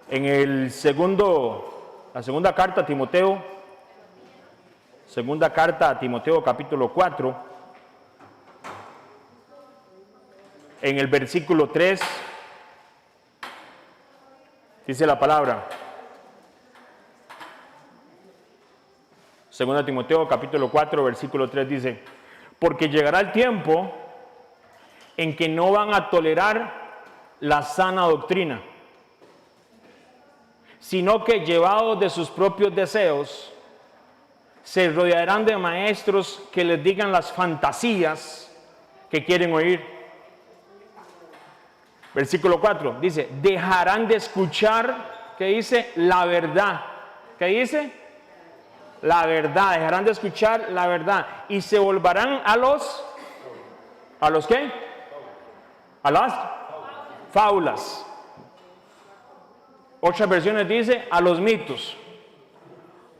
En la segunda carta a Timoteo, capítulo 4, en el versículo 3, dice la palabra. Segunda Timoteo, capítulo 4, versículo 3 dice: porque llegará el tiempo en que no van a tolerar la sana doctrina, sino que llevados de sus propios deseos, se rodearán de maestros que les digan las fantasías que quieren oír. Versículo 4 dice: dejarán de escuchar, ¿qué dice? La verdad. ¿Qué dice? La verdad, dejarán de escuchar la verdad y se volverán ¿a los qué? A las fábulas. Otras versiones dice a los mitos.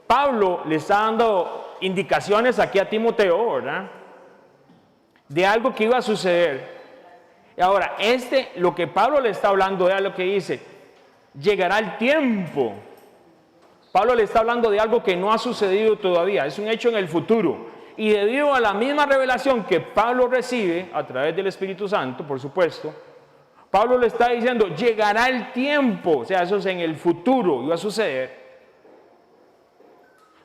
Pablo le está dando indicaciones aquí a Timoteo, ¿verdad? De algo que iba a suceder. Y ahora, lo que Pablo le está hablando es lo que dice: llegará el tiempo. Pablo le está hablando de algo que no ha sucedido todavía, es un hecho en el futuro. Y debido a la misma revelación que Pablo recibe a través del Espíritu Santo, por supuesto, Pablo le está diciendo: llegará el tiempo, o sea, eso es en el futuro, iba a suceder,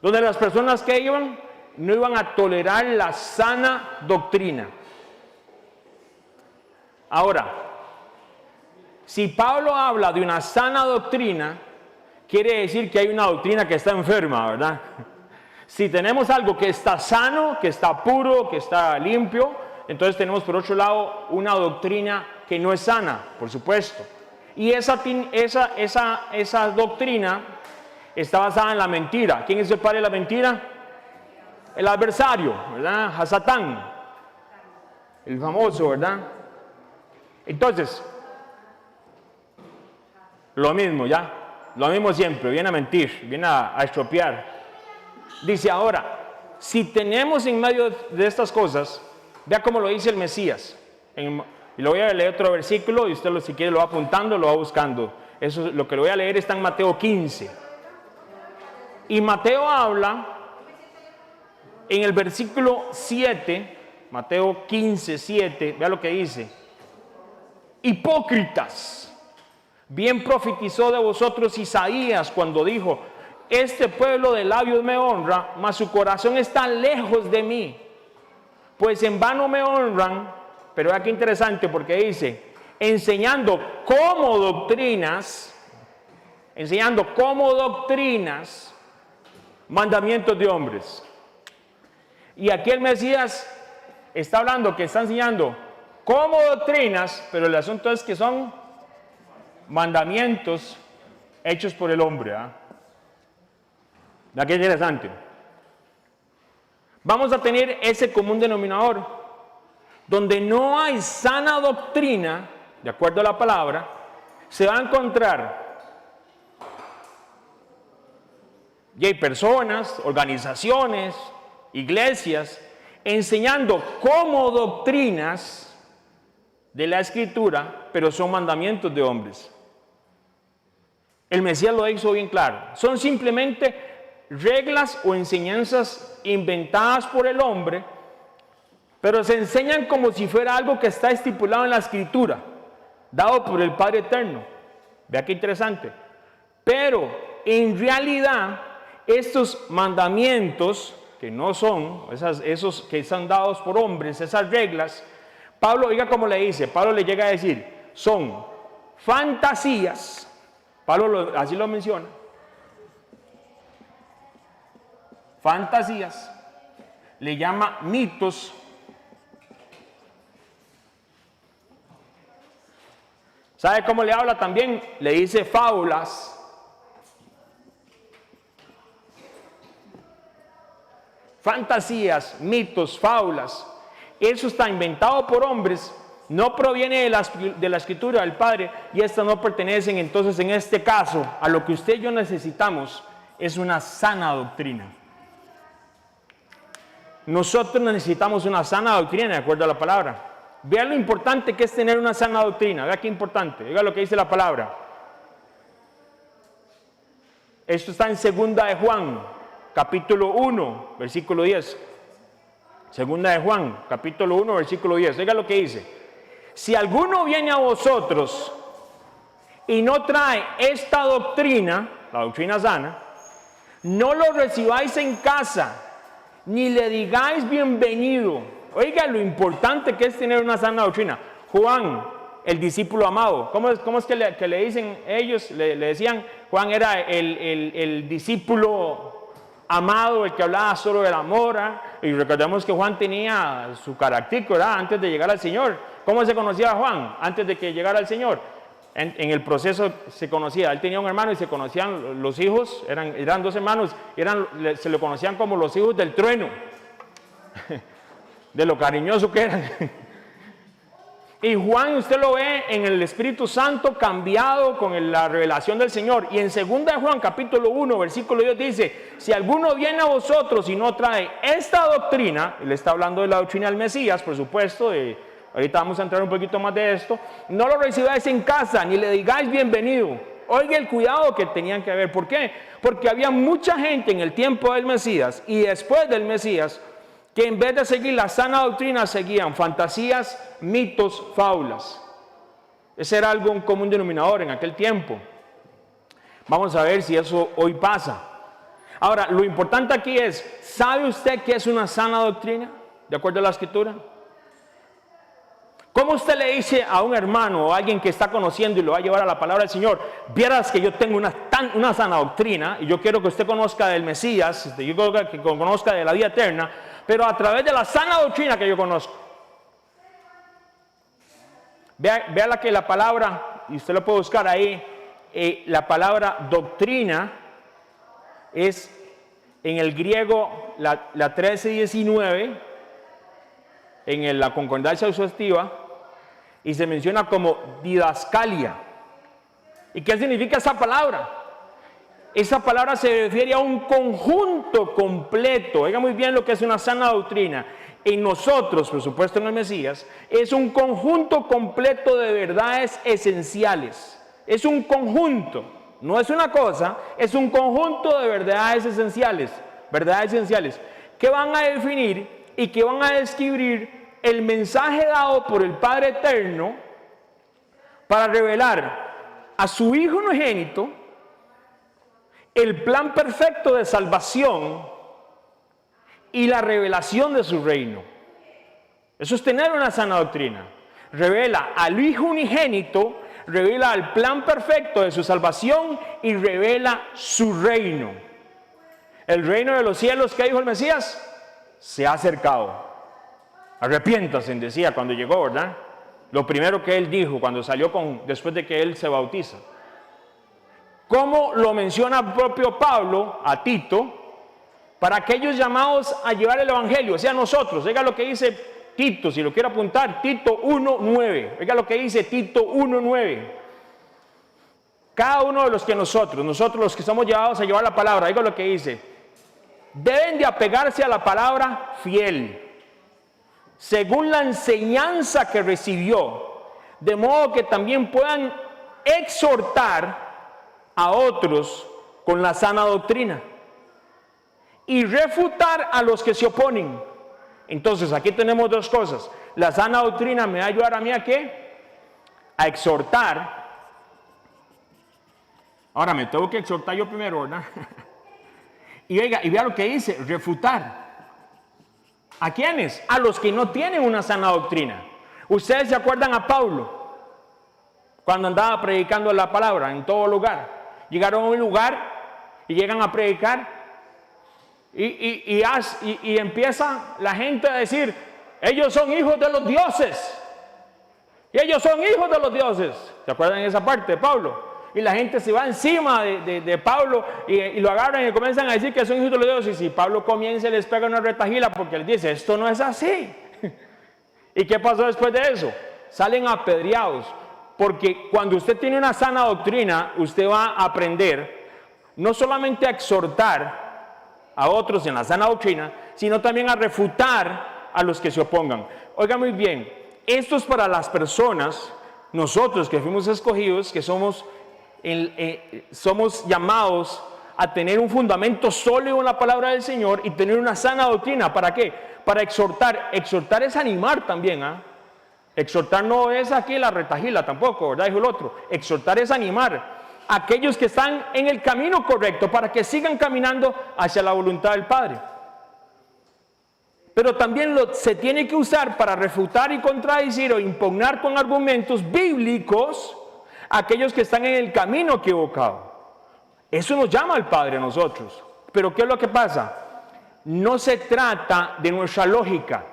donde las personas que iban no iban a tolerar la sana doctrina. Ahora, si Pablo habla de una sana doctrina, quiere decir que hay una doctrina que está enferma, ¿verdad? Si tenemos algo que está sano, que está puro, que está limpio, entonces tenemos por otro lado una doctrina que no es sana, por supuesto. Y esa doctrina está basada en la mentira. ¿Quién es el padre de la mentira? El adversario, ¿verdad? Satán, el famoso, ¿verdad? Entonces, lo mismo siempre, viene a mentir, viene a estropear. Dice ahora, si tenemos en medio de estas cosas, vea cómo lo dice el Mesías. Y lo voy a leer otro versículo y usted si quiere lo va apuntando, lo va buscando. Eso, lo que lo voy a leer está en Mateo 15. Y Mateo habla en el versículo 7, Mateo 15, 7, vea lo que dice: hipócritas, bien profetizó de vosotros Isaías cuando dijo: este pueblo de labios me honra, mas su corazón está lejos de mí, pues en vano me honran. Pero vea qué interesante, porque dice: enseñando como doctrinas mandamientos de hombres. Y aquí el Mesías está hablando que está enseñando como doctrinas, pero el asunto es que son mandamientos hechos por el hombre. ¿Verdad qué interesante? Vamos a tener ese común denominador, donde no hay sana doctrina, de acuerdo a la palabra, se va a encontrar y hay personas, organizaciones, iglesias, enseñando como doctrinas de la Escritura, pero son mandamientos de hombres. El Mesías lo hizo bien claro. Son simplemente reglas o enseñanzas inventadas por el hombre, pero se enseñan como si fuera algo que está estipulado en la Escritura, dado por el Padre Eterno. Vea qué interesante. Pero en realidad, estos mandamientos, que no son esos que están dados por hombres, esas reglas, Pablo, oiga cómo le dice, Pablo le llega a decir, son fantasías. Pablo así lo menciona. Fantasías. Le llama mitos. ¿Sabe cómo le habla también? Le dice fábulas. Fantasías, mitos, fábulas. Eso está inventado por hombres, no proviene de la Escritura del Padre, y estas no pertenecen. Entonces, en este caso, a lo que usted y yo necesitamos es una sana doctrina. Nosotros necesitamos una sana doctrina, de acuerdo a la palabra. Vea lo importante que es tener una sana doctrina. Vea qué importante. Vea lo que dice la palabra. Esto está en 2 de Juan, capítulo 1, versículo 10. 2 de Juan, capítulo 1, versículo 10. Oiga lo que dice. Si alguno viene a vosotros y no trae esta doctrina, la doctrina sana, no lo recibáis en casa, ni le digáis bienvenido. Oiga lo importante que es tener una sana doctrina. Juan, el discípulo amado. ¿Cómo es que le dicen ellos? Le decían, Juan era el discípulo amado, el que hablaba solo del amor. Y recordemos que Juan tenía su carácter, ¿verdad? Antes de llegar al Señor. ¿Cómo se conocía a Juan antes de que llegara al Señor? En el proceso se conocía. Él tenía un hermano y se conocían los hijos. Eran dos hermanos. Se lo conocían como los hijos del trueno. De lo cariñoso que eran. Y Juan, usted lo ve en el Espíritu Santo cambiado con la revelación del Señor. Y en 2 de Juan, capítulo 1, versículo 10 dice, si alguno viene a vosotros y no trae esta doctrina, él está hablando de la doctrina del Mesías, por supuesto, ahorita vamos a entrar un poquito más de esto, no lo recibáis en casa, ni le digáis bienvenido. Oiga el cuidado que tenían que ver. ¿Por qué? Porque había mucha gente en el tiempo del Mesías y después del Mesías que en vez de seguir la sana doctrina seguían fantasías, mitos, fábulas. Ese era algo, un común denominador en aquel tiempo. Vamos a ver si eso hoy pasa. Ahora, lo importante aquí es, ¿sabe usted qué es una sana doctrina? De acuerdo a la Escritura. ¿Cómo usted le dice a un hermano o a alguien que está conociendo y lo va a llevar a la palabra del Señor, vieras que yo tengo una sana doctrina y yo quiero que usted conozca del Mesías, yo quiero que conozca de la vida eterna, pero a través de la sana doctrina que yo conozco? Vea la palabra, y usted lo puede buscar ahí, la palabra doctrina es en el griego la 1319, en la concordancia exhaustiva, y se menciona como didascalia. ¿Y qué significa esa palabra? Esa palabra se refiere a un conjunto completo. Oiga muy bien lo que es una sana doctrina. En nosotros, por supuesto en el Mesías, es un conjunto completo de verdades esenciales. Es un conjunto, no es una cosa, es un conjunto de verdades esenciales. Verdades esenciales que van a definir y que van a describir el mensaje dado por el Padre Eterno para revelar a su Hijo unigénito el plan perfecto de salvación y la revelación de su reino. Eso es tener una sana doctrina. Revela al Hijo unigénito, revela el plan perfecto de su salvación y revela su reino. El reino de los cielos que dijo el Mesías se ha acercado. Arrepiéntase, decía cuando llegó, ¿verdad? Lo primero que él dijo cuando salió después de que él se bautiza. ¿Cómo lo menciona el propio Pablo a Tito? Para aquellos llamados a llevar el evangelio, o sea, nosotros. Oiga lo que dice Tito, si lo quiere apuntar, Tito 1:9. Oiga lo que dice Tito 1:9. Cada uno de los que nosotros los que somos llevados a llevar la palabra, oiga lo que dice. Deben de apegarse a la palabra fiel, según la enseñanza que recibió, de modo que también puedan exhortar a otros con la sana doctrina y refutar a los que se oponen. Entonces aquí tenemos dos cosas. La sana doctrina me va a ayudar a mí a ¿qué? A exhortar. Ahora me tengo que exhortar yo primero, ¿verdad? Y oiga, y vea lo que dice, refutar. ¿A quiénes? A los que no tienen una sana doctrina. Ustedes se acuerdan a Pablo, cuando andaba predicando la palabra en todo lugar. Llegaron a un lugar y llegan a predicar y empieza la gente a decir, ellos son hijos de los dioses. Y ellos son hijos de los dioses. ¿Se acuerdan de esa parte de Pablo? Y la gente se va encima de Pablo y lo agarran y comienzan a decir que son hijos de los dioses. Y si Pablo comienza y les pega una retajila porque él dice, esto no es así. ¿Y qué pasó después de eso? Salen apedreados. Porque cuando usted tiene una sana doctrina, usted va a aprender no solamente a exhortar a otros en la sana doctrina, sino también a refutar a los que se opongan. Oiga muy bien, esto es para las personas, nosotros que fuimos escogidos, que somos llamados a tener un fundamento sólido en la palabra del Señor y tener una sana doctrina. ¿Para qué? Para exhortar. Exhortar es animar también, ¿ah? Exhortar no es aquí la retajila tampoco, ¿verdad? Dijo el otro. Exhortar es animar a aquellos que están en el camino correcto para que sigan caminando hacia la voluntad del Padre. Pero también se tiene que usar para refutar y contradecir o impugnar con argumentos bíblicos a aquellos que están en el camino equivocado. Eso nos llama al Padre a nosotros. Pero ¿qué es lo que pasa? No se trata de nuestra lógica.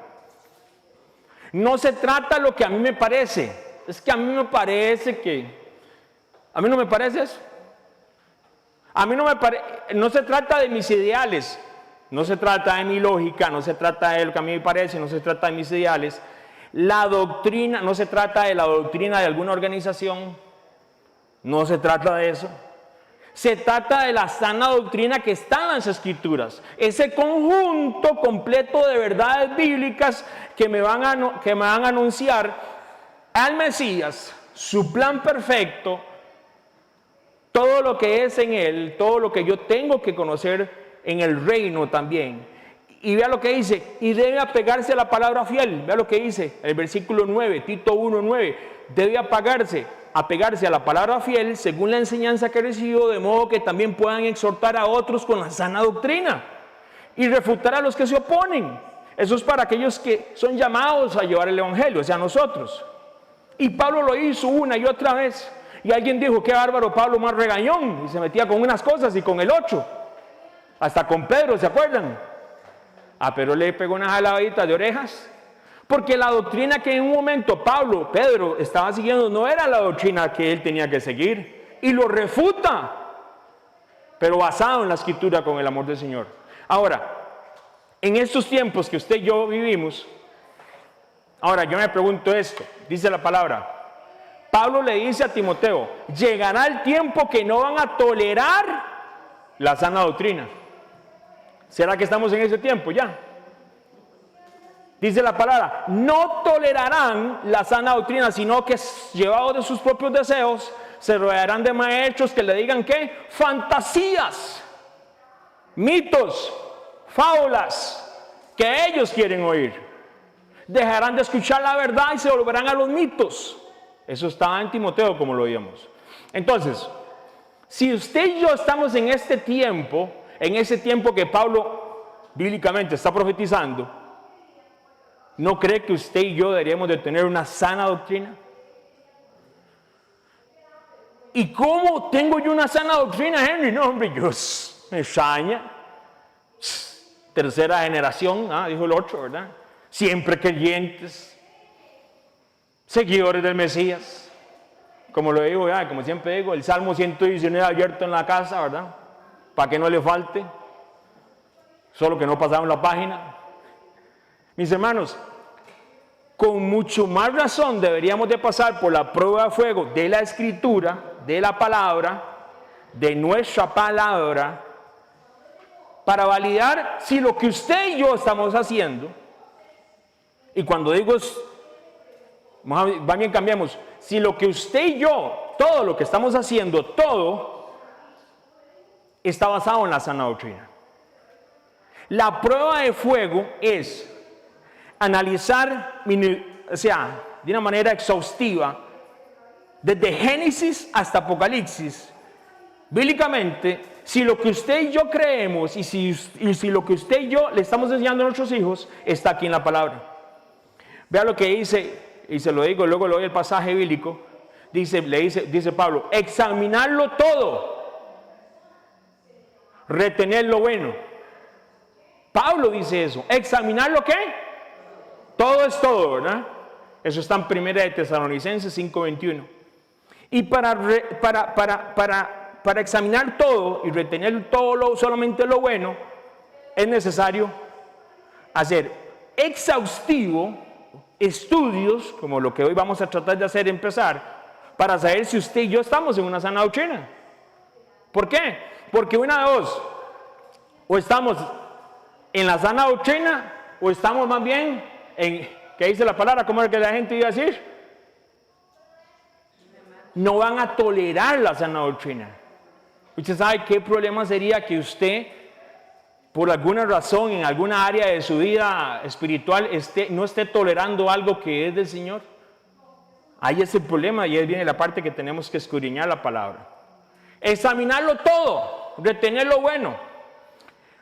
No se trata de lo que a mí me parece. Es que a mí me parece que... A mí no me parece eso. A mí no se trata de mis ideales. No se trata de mi lógica, no se trata de lo que a mí me parece, no se trata de mis ideales. La doctrina, no se trata de la doctrina de alguna organización. No se trata de eso. Se trata de la sana doctrina que está en las Escrituras. Ese conjunto completo de verdades bíblicas que me van a anunciar al Mesías, su plan perfecto, todo lo que es en Él, todo lo que yo tengo que conocer en el reino también. Y vea lo que dice, y debe apegarse a la palabra fiel. Vea lo que dice el versículo 9, Tito 1:9. Debe apegarse a la palabra fiel según la enseñanza que recibió, de modo que también puedan exhortar a otros con la sana doctrina y refutar a los que se oponen. Eso es para aquellos que son llamados a llevar el evangelio, o sea, nosotros. Y Pablo lo hizo una y otra vez. Y alguien dijo, qué bárbaro Pablo, más regañón, y se metía con unas cosas y con el 8. Hasta con Pedro, ¿se acuerdan? A Pedro le pegó una jaladita de orejas. Porque la doctrina que en un momento Pedro estaba siguiendo no era la doctrina que él tenía que seguir. Y lo refuta. Pero basado en la Escritura con el amor del Señor. Ahora, en estos tiempos que usted y yo vivimos, ahora yo me pregunto esto, dice la palabra. Pablo le dice a Timoteo, llegará el tiempo que no van a tolerar la sana doctrina. ¿Será que estamos en ese tiempo ya? Dice la palabra, no tolerarán la sana doctrina, sino que llevados de sus propios deseos, se rodearán de maestros que le digan ¿qué? Fantasías, mitos, fábulas, que ellos quieren oír. Dejarán de escuchar la verdad y se volverán a los mitos. Eso está en Timoteo, como lo vimos. Entonces, si usted y yo estamos en este tiempo, en ese tiempo que Pablo bíblicamente está profetizando, ¿no cree que usted y yo deberíamos de tener una sana doctrina? ¿Y cómo tengo yo una sana doctrina, Henry? No, hombre, yo me extraña. Tercera generación, dijo el otro, ¿verdad? Siempre creyentes, seguidores del Mesías. Como lo digo, como siempre digo, el Salmo 119 abierto en la casa, ¿verdad? Para que no le falte. Solo que no pasaron la página. Mis hermanos, con mucho más razón deberíamos de pasar por la prueba de fuego de la Escritura, de la palabra, de nuestra palabra, para validar si lo que usted y yo estamos haciendo, y cuando digo, va bien, cambiamos, si lo que usted y yo, todo lo que estamos haciendo, todo, está basado en la sana doctrina. La prueba de fuego es analizar, o sea, de una manera exhaustiva, desde Génesis hasta Apocalipsis, bíblicamente, si lo que usted y yo creemos y si lo que usted y yo le estamos enseñando a nuestros hijos está aquí en la palabra. Vea lo que dice, y se lo digo, luego le doy el pasaje bíblico, dice Pablo, examinarlo todo, retener lo bueno. Pablo dice eso, examinar lo que todo es todo, ¿verdad? Eso está en 1 de Tesalonicenses 5:21. Y para examinar todo y retener todo solamente lo bueno, es necesario hacer exhaustivo estudios, como lo que hoy vamos a tratar de hacer, empezar, para saber si usted y yo estamos en una sana doctrina. ¿Por qué? Porque una de dos, o estamos en la sana doctrina, o estamos más bien en, ¿qué dice la palabra? ¿Cómo es que la gente iba a decir? No van a tolerar la sana doctrina. Usted sabe qué problema sería que usted, por alguna razón, en alguna área de su vida espiritual, no esté tolerando algo que es del Señor. Ahí es el problema y ahí viene la parte que tenemos que escudriñar la palabra. Examinarlo todo, retener lo bueno.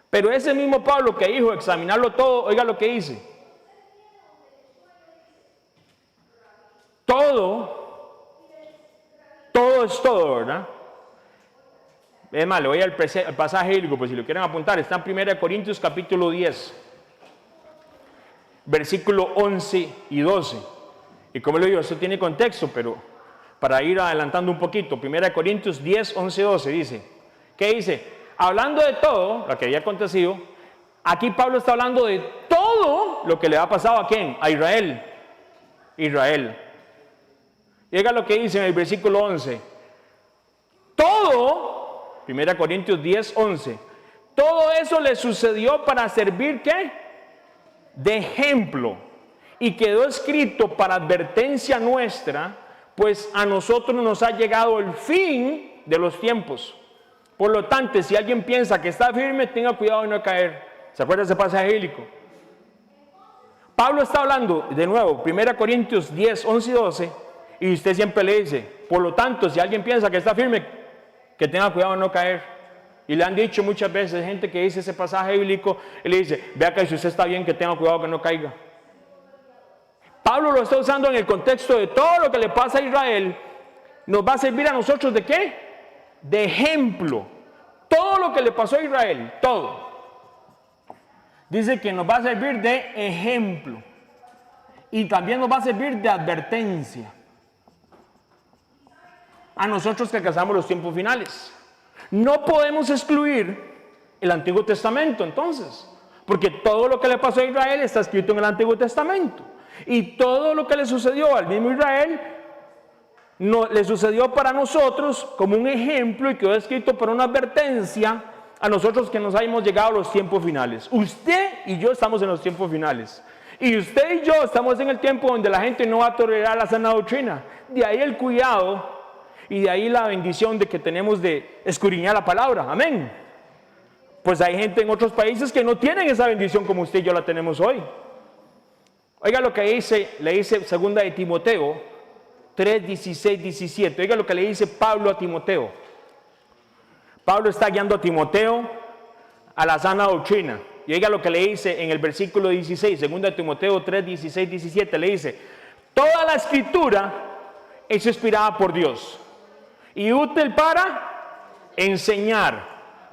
Pero ese mismo Pablo que dijo examinarlo todo, oiga lo que dice. Todo es todo, ¿verdad? Es más, le voy al pasaje bíblico, pues si lo quieren apuntar, está en 1 Corintios capítulo 10, versículo 11 y 12. Y como le digo, esto tiene contexto, pero para ir adelantando un poquito, 1 Corintios 10, 11 y 12 dice, ¿qué dice? Hablando de todo lo que había acontecido, aquí Pablo está hablando de todo lo que le ha pasado a ¿quién? A Israel. Llega lo que dice en el versículo 11. Todo, 1 Corintios 10, 11. Todo eso le sucedió para servir, ¿qué? De ejemplo. Y quedó escrito para advertencia nuestra, pues a nosotros nos ha llegado el fin de los tiempos. Por lo tanto, si alguien piensa que está firme, tenga cuidado de no caer. ¿Se acuerda de ese pasaje bíblico? Pablo está hablando, de nuevo, 1 Corintios 10, 11 y 12, y usted siempre le dice, por lo tanto, si alguien piensa que está firme, que tenga cuidado de no caer. Y le han dicho muchas veces, gente que dice ese pasaje bíblico, y le dice, vea que si usted está bien, que tenga cuidado que no caiga. Pablo lo está usando en el contexto de todo lo que le pasa a Israel, nos va a servir a nosotros ¿de qué? De ejemplo. Todo lo que le pasó a Israel, todo. Dice que nos va a servir de ejemplo. Y también nos va a servir de advertencia. A nosotros que alcanzamos los tiempos finales. No podemos excluir el Antiguo Testamento entonces. Porque todo lo que le pasó a Israel está escrito en el Antiguo Testamento. Y todo lo que le sucedió al mismo Israel no, le sucedió para nosotros como un ejemplo y quedó escrito para una advertencia a nosotros que nos hayamos llegado a los tiempos finales. Usted y yo estamos en los tiempos finales. Y usted y yo estamos en el tiempo donde la gente no va a tolerar la sana doctrina. De ahí el cuidado y de ahí la bendición de que tenemos de escudriñar la palabra. Amén. Pues hay gente en otros países que no tienen esa bendición como usted y yo la tenemos hoy. Oiga lo que le dice segunda de Timoteo 3, 16, 17. Oiga lo que le dice Pablo a Timoteo. Pablo está guiando a Timoteo a la sana doctrina. Y oiga lo que le dice en el versículo 16, segunda de Timoteo 3, 16, 17. Le dice, toda la escritura es inspirada por Dios y útil para enseñar,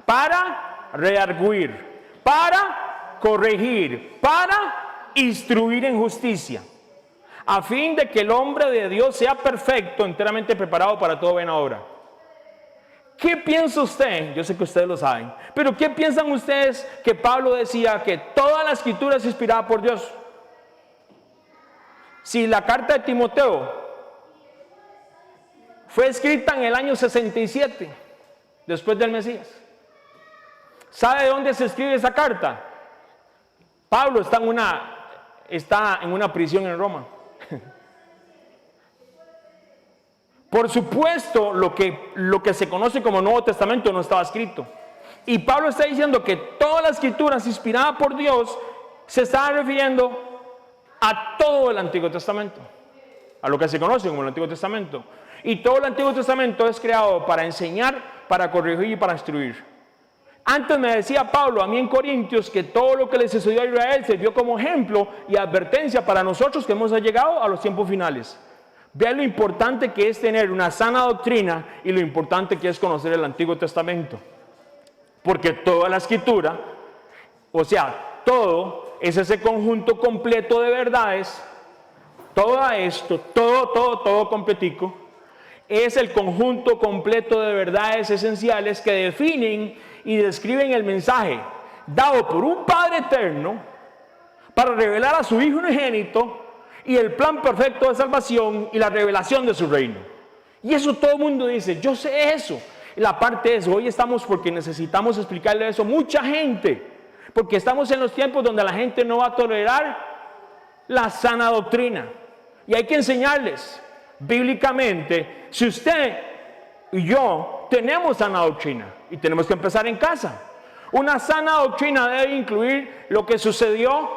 para redarguir, para corregir, para instruir en justicia, a fin de que el hombre de Dios sea perfecto, enteramente preparado para toda buena obra. ¿Qué piensa usted? Yo sé que ustedes lo saben, pero ¿qué piensan ustedes que Pablo decía que toda la escritura es inspirada por Dios? Si la carta de Timoteo fue escrita en el año 67, después del Mesías, ¿sabe de dónde se escribe esa carta? Pablo está en una prisión en Roma. Por supuesto, lo que se conoce como Nuevo Testamento no estaba escrito. Y Pablo está diciendo que toda la escritura es inspirada por Dios, se está refiriendo a todo el Antiguo Testamento, a lo que se conoce como el Antiguo Testamento. Y todo el Antiguo Testamento es creado para enseñar, para corregir y para instruir. Antes me decía Pablo a mí en Corintios que todo lo que le sucedió a Israel sirvió como ejemplo y advertencia para nosotros que hemos llegado a los tiempos finales. Vean lo importante que es tener una sana doctrina y lo importante que es conocer el Antiguo Testamento. Porque toda la escritura, o sea, todo es ese conjunto completo de verdades. Todo esto, todo completico, es el conjunto completo de verdades esenciales que definen y describen el mensaje dado por un Padre eterno para revelar a su Hijo unigénito y el plan perfecto de salvación y la revelación de su reino. Y eso todo el mundo dice, yo sé eso. Y la parte es, hoy estamos porque necesitamos explicarle eso a mucha gente, porque estamos en los tiempos donde la gente no va a tolerar la sana doctrina. Y hay que enseñarles bíblicamente, si usted y yo tenemos sana doctrina y tenemos que empezar en casa. Una sana doctrina debe incluir lo que sucedió.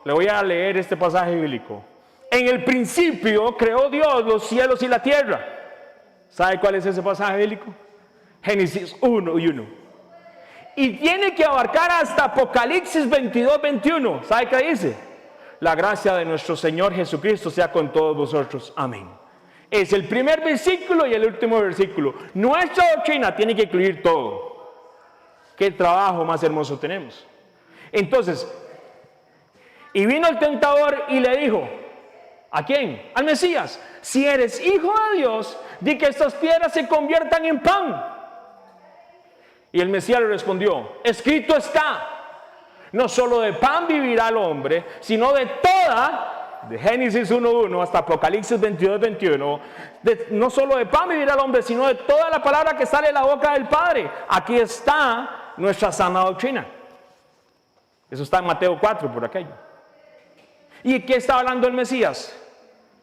Le voy a leer este pasaje bíblico. En el principio creó Dios los cielos y la tierra. ¿Sabe cuál es ese pasaje bíblico? Génesis 1:1. Y tiene que abarcar hasta Apocalipsis 22:21. ¿Sabe qué dice? La gracia de nuestro Señor Jesucristo sea con todos vosotros. Amén. Es el primer versículo y el último versículo. Nuestra doctrina tiene que incluir todo. Qué trabajo más hermoso tenemos. Entonces, y vino el tentador y le dijo, ¿a quién? Al Mesías. Si eres hijo de Dios, di que estas piedras se conviertan en pan. Y el Mesías le respondió, escrito está, no solo de pan vivirá el hombre, sino de toda, de Génesis 1:1 hasta Apocalipsis 22:21, no solo de pan vivirá el hombre, sino de toda la palabra que sale de la boca del Padre. Aquí está nuestra sana doctrina. Eso está en Mateo 4 por aquello. ¿Y qué está hablando el Mesías?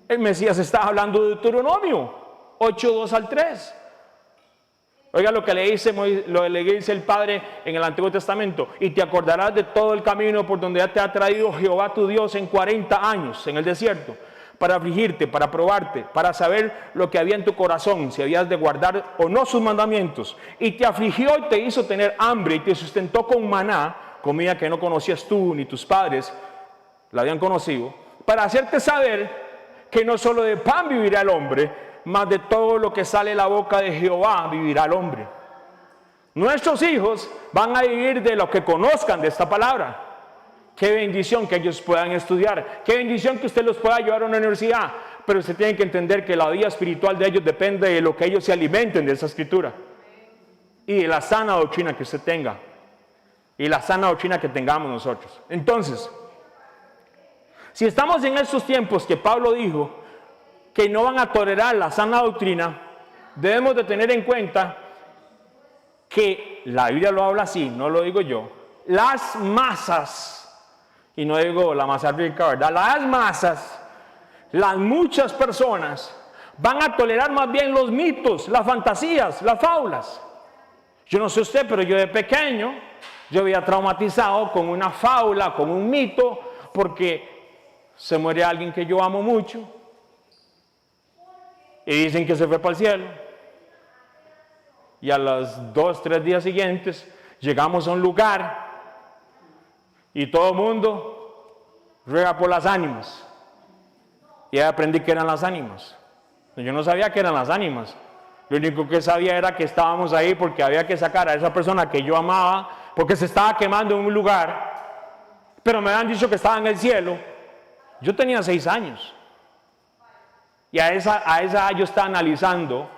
El Mesías está hablando de Deuteronomio 8:2-3. Oiga lo que le dice el Padre en el Antiguo Testamento. Y te acordarás de todo el camino por donde ya te ha traído Jehová tu Dios en 40 años en el desierto, para afligirte, para probarte, para saber lo que había en tu corazón, si habías de guardar o no sus mandamientos. Y te afligió y te hizo tener hambre y te sustentó con maná, comida que no conocías tú ni tus padres la habían conocido, para hacerte saber que no solo de pan vivirá el hombre, mas de todo lo que sale de la boca de Jehová vivirá el hombre. Nuestros hijos van a vivir de lo que conozcan de esta palabra. Qué bendición que ellos puedan estudiar. Qué bendición que usted los pueda llevar a una universidad. Pero usted tiene que entender que la vida espiritual de ellos depende de lo que ellos se alimenten de esa escritura. Y de la sana doctrina que usted tenga. Y la sana doctrina que tengamos nosotros. Entonces, si estamos en estos tiempos que Pablo dijo que no van a tolerar la sana doctrina, debemos de tener en cuenta que la Biblia lo habla así, no lo digo yo. Las masas, y no digo la masa rica, ¿verdad? Las masas, las muchas personas van a tolerar más bien los mitos, las fantasías, las fábulas. Yo no sé usted, pero yo de pequeño, yo había traumatizado con una fábula, con un mito, porque se muere alguien que yo amo mucho y dicen que se fue para el cielo. Y a los 2, 3 días siguientes llegamos a un lugar y todo el mundo ruega por las ánimas. Y ahí aprendí que eran las ánimas. Yo no sabía que eran las ánimas. Lo único que sabía era que estábamos ahí porque había que sacar a esa persona que yo amaba, porque se estaba quemando en un lugar, pero me habían dicho que estaba en el cielo. Yo tenía 6 años. Y a esa edad yo estaba analizando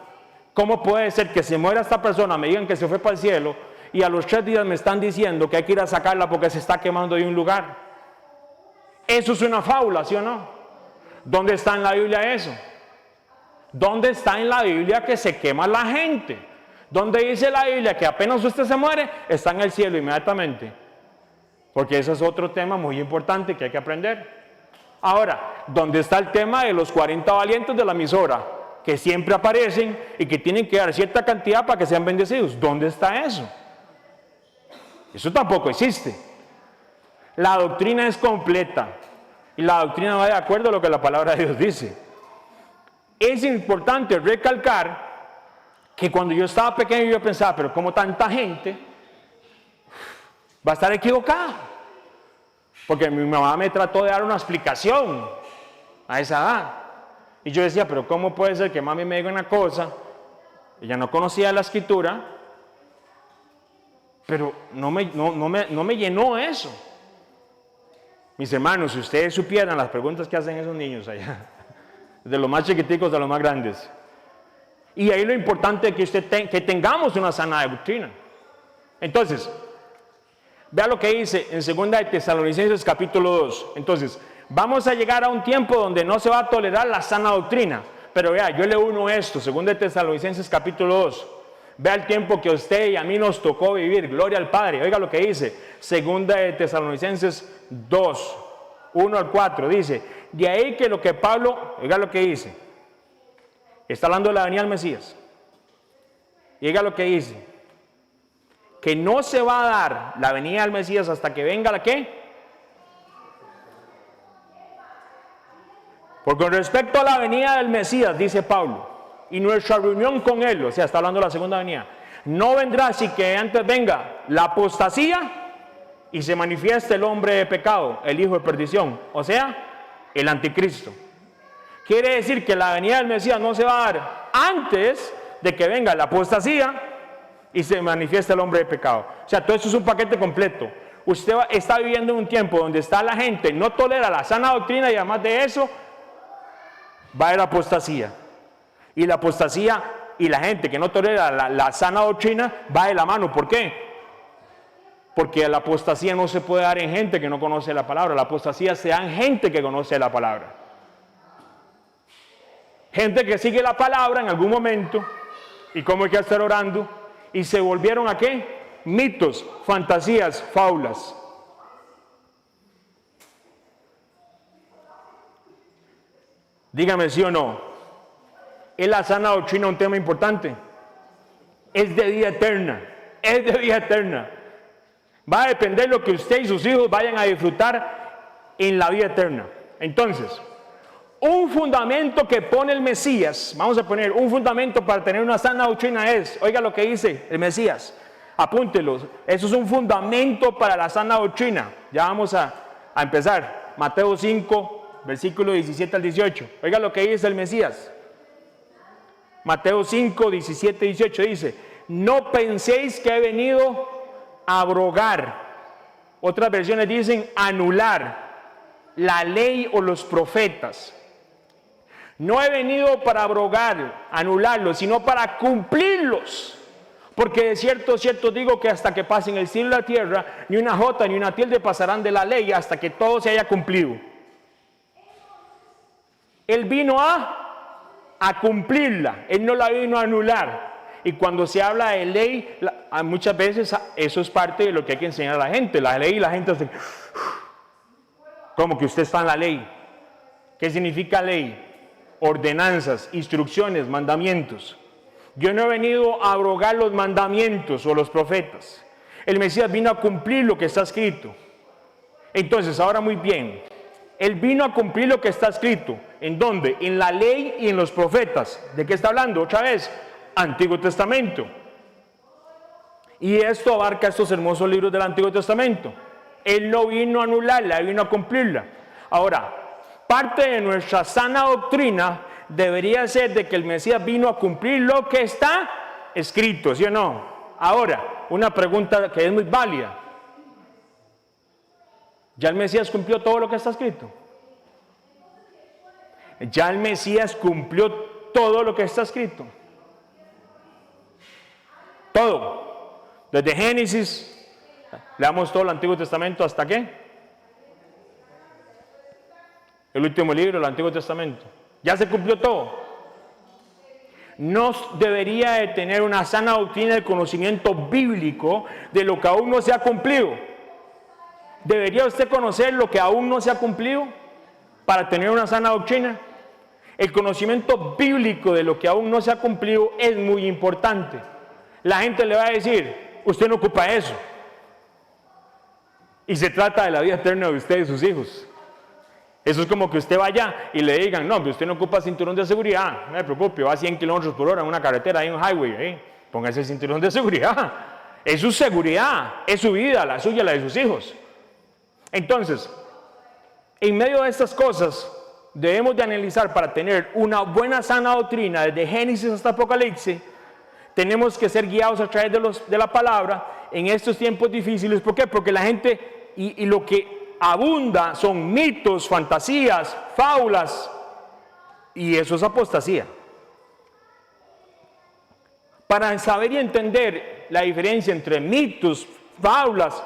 cómo puede ser que se muera esta persona, me digan que se fue para el cielo, y a los 3 días me están diciendo que hay que ir a sacarla porque se está quemando de un lugar. Eso es una fábula, ¿sí o no? ¿Dónde está en la Biblia eso? ¿Dónde está en la Biblia que se quema la gente? ¿Dónde dice la Biblia que apenas usted se muere, está en el cielo inmediatamente? Porque ese es otro tema muy importante que hay que aprender. Ahora, ¿dónde está el tema de los 40 valientes de la emisora? Que siempre aparecen y que tienen que dar cierta cantidad para que sean bendecidos. ¿Dónde está eso? Eso tampoco existe. La doctrina es completa y la doctrina va de acuerdo a lo que la palabra de Dios dice. Es importante recalcar que cuando yo estaba pequeño yo pensaba, pero como tanta gente va a estar equivocada. Porque mi mamá me trató de dar una explicación a esa edad. Y yo decía, pero ¿cómo puede ser que mami me diga una cosa? Ella no conocía la escritura, pero no me llenó eso. Mis hermanos, si ustedes supieran las preguntas que hacen esos niños allá, de los más chiquiticos a los más grandes. Y ahí lo importante es que que tengamos una sana doctrina. Entonces, vea lo que dice en 2 de Tesalonicenses capítulo 2. Entonces, vamos a llegar a un tiempo donde no se va a tolerar la sana doctrina. Pero vea, yo le uno esto, 2 de Tesalonicenses capítulo 2. Vea el tiempo que a usted y a mí nos tocó vivir. Gloria al Padre. Oiga lo que dice. 2 de Tesalonicenses 2, 1-4. Dice, de ahí que lo que Pablo, oiga lo que dice. Está hablando de la venida del Mesías. Y oiga lo que dice, que no se va a dar la venida del Mesías hasta que venga la ¿qué? Porque con respecto a la venida del Mesías, dice Pablo, y nuestra reunión con él, o sea, está hablando de la segunda venida, no vendrá así que antes venga la apostasía y se manifieste el hombre de pecado, el hijo de perdición, o sea, el anticristo. Quiere decir que la venida del Mesías no se va a dar antes de que venga la apostasía y se manifieste el hombre de pecado. O sea, todo eso es un paquete completo. Usted está viviendo en un tiempo donde está la gente, no tolera la sana doctrina y además de eso, va a haber apostasía. Y la apostasía y la gente que no tolera la sana doctrina va de la mano. ¿Por qué? Porque la apostasía no se puede dar en gente que no conoce la palabra. La apostasía se da en gente que conoce la palabra. Gente que sigue la palabra en algún momento y cómo hay que estar orando y se volvieron a ¿qué? Mitos, fantasías, fábulas. Dígame sí o no. ¿Es la sana doctrina un tema importante? Es de vida eterna. Es de vida eterna. Va a depender de lo que usted y sus hijos vayan a disfrutar en la vida eterna. Entonces, un fundamento que pone el Mesías, vamos a poner un fundamento para tener una sana doctrina es, oiga lo que dice el Mesías, apúntelo, eso es un fundamento para la sana doctrina. Ya vamos a empezar. Mateo 5, versículo 17 al 18. Oiga lo que dice el Mesías. Mateo 5, 17 y 18 dice, no penséis que he venido a abrogar, otras versiones dicen anular la ley o los profetas. No he venido para abrogar, anularlos, sino para cumplirlos. Porque de cierto digo que hasta que pasen el cielo y la tierra, ni una jota ni una tilde pasarán de la ley hasta que todo se haya cumplido. Él vino a cumplirla, Él no la vino a anular. Y cuando se habla de ley, muchas veces eso es parte de lo que hay que enseñar a la gente. La ley y la gente hace, como que usted está en la ley. ¿Qué significa ley? Ordenanzas, instrucciones, mandamientos. Yo no he venido a abrogar los mandamientos o los profetas. El Mesías vino a cumplir lo que está escrito. Entonces, ahora muy bien, Él vino a cumplir lo que está escrito. ¿En dónde? En la ley y en los profetas. ¿De qué está hablando? Otra vez, Antiguo Testamento. Y esto abarca estos hermosos libros del Antiguo Testamento. Él no vino a anularla, Él vino a cumplirla. Ahora, parte de nuestra sana doctrina debería ser de que el Mesías vino a cumplir lo que está escrito, ¿sí o no? Ahora, una pregunta que es muy válida. ¿Ya el Mesías cumplió todo lo que está escrito? ¿Ya el Mesías cumplió todo lo que está escrito? Todo. Desde Génesis, leamos todo el Antiguo Testamento, ¿hasta qué? El último libro del Antiguo Testamento. ¿Ya se cumplió todo? No debería de tener una sana doctrina de conocimiento bíblico de lo que aún no se ha cumplido. ¿Debería usted conocer lo que aún no se ha cumplido para tener una sana doctrina? El conocimiento bíblico de lo que aún no se ha cumplido es muy importante. La gente le va a decir, usted no ocupa eso. Y se trata de la vida eterna de usted y sus hijos. Eso es como que usted vaya y le digan, no, pero usted no ocupa cinturón de seguridad, no me preocupe, va a 100 kilómetros por hora en una carretera, ahí en un highway, póngase el cinturón de seguridad. Es su seguridad, es su vida, la suya, la de sus hijos. Entonces, en medio de estas cosas, debemos de analizar para tener una buena sana doctrina, desde Génesis hasta Apocalipsis, tenemos que ser guiados a través de la palabra en estos tiempos difíciles. ¿Por qué? Porque la gente y lo que abunda son mitos, fantasías, fábulas, y eso es apostasía. Para saber y entender la diferencia entre mitos, fábulas,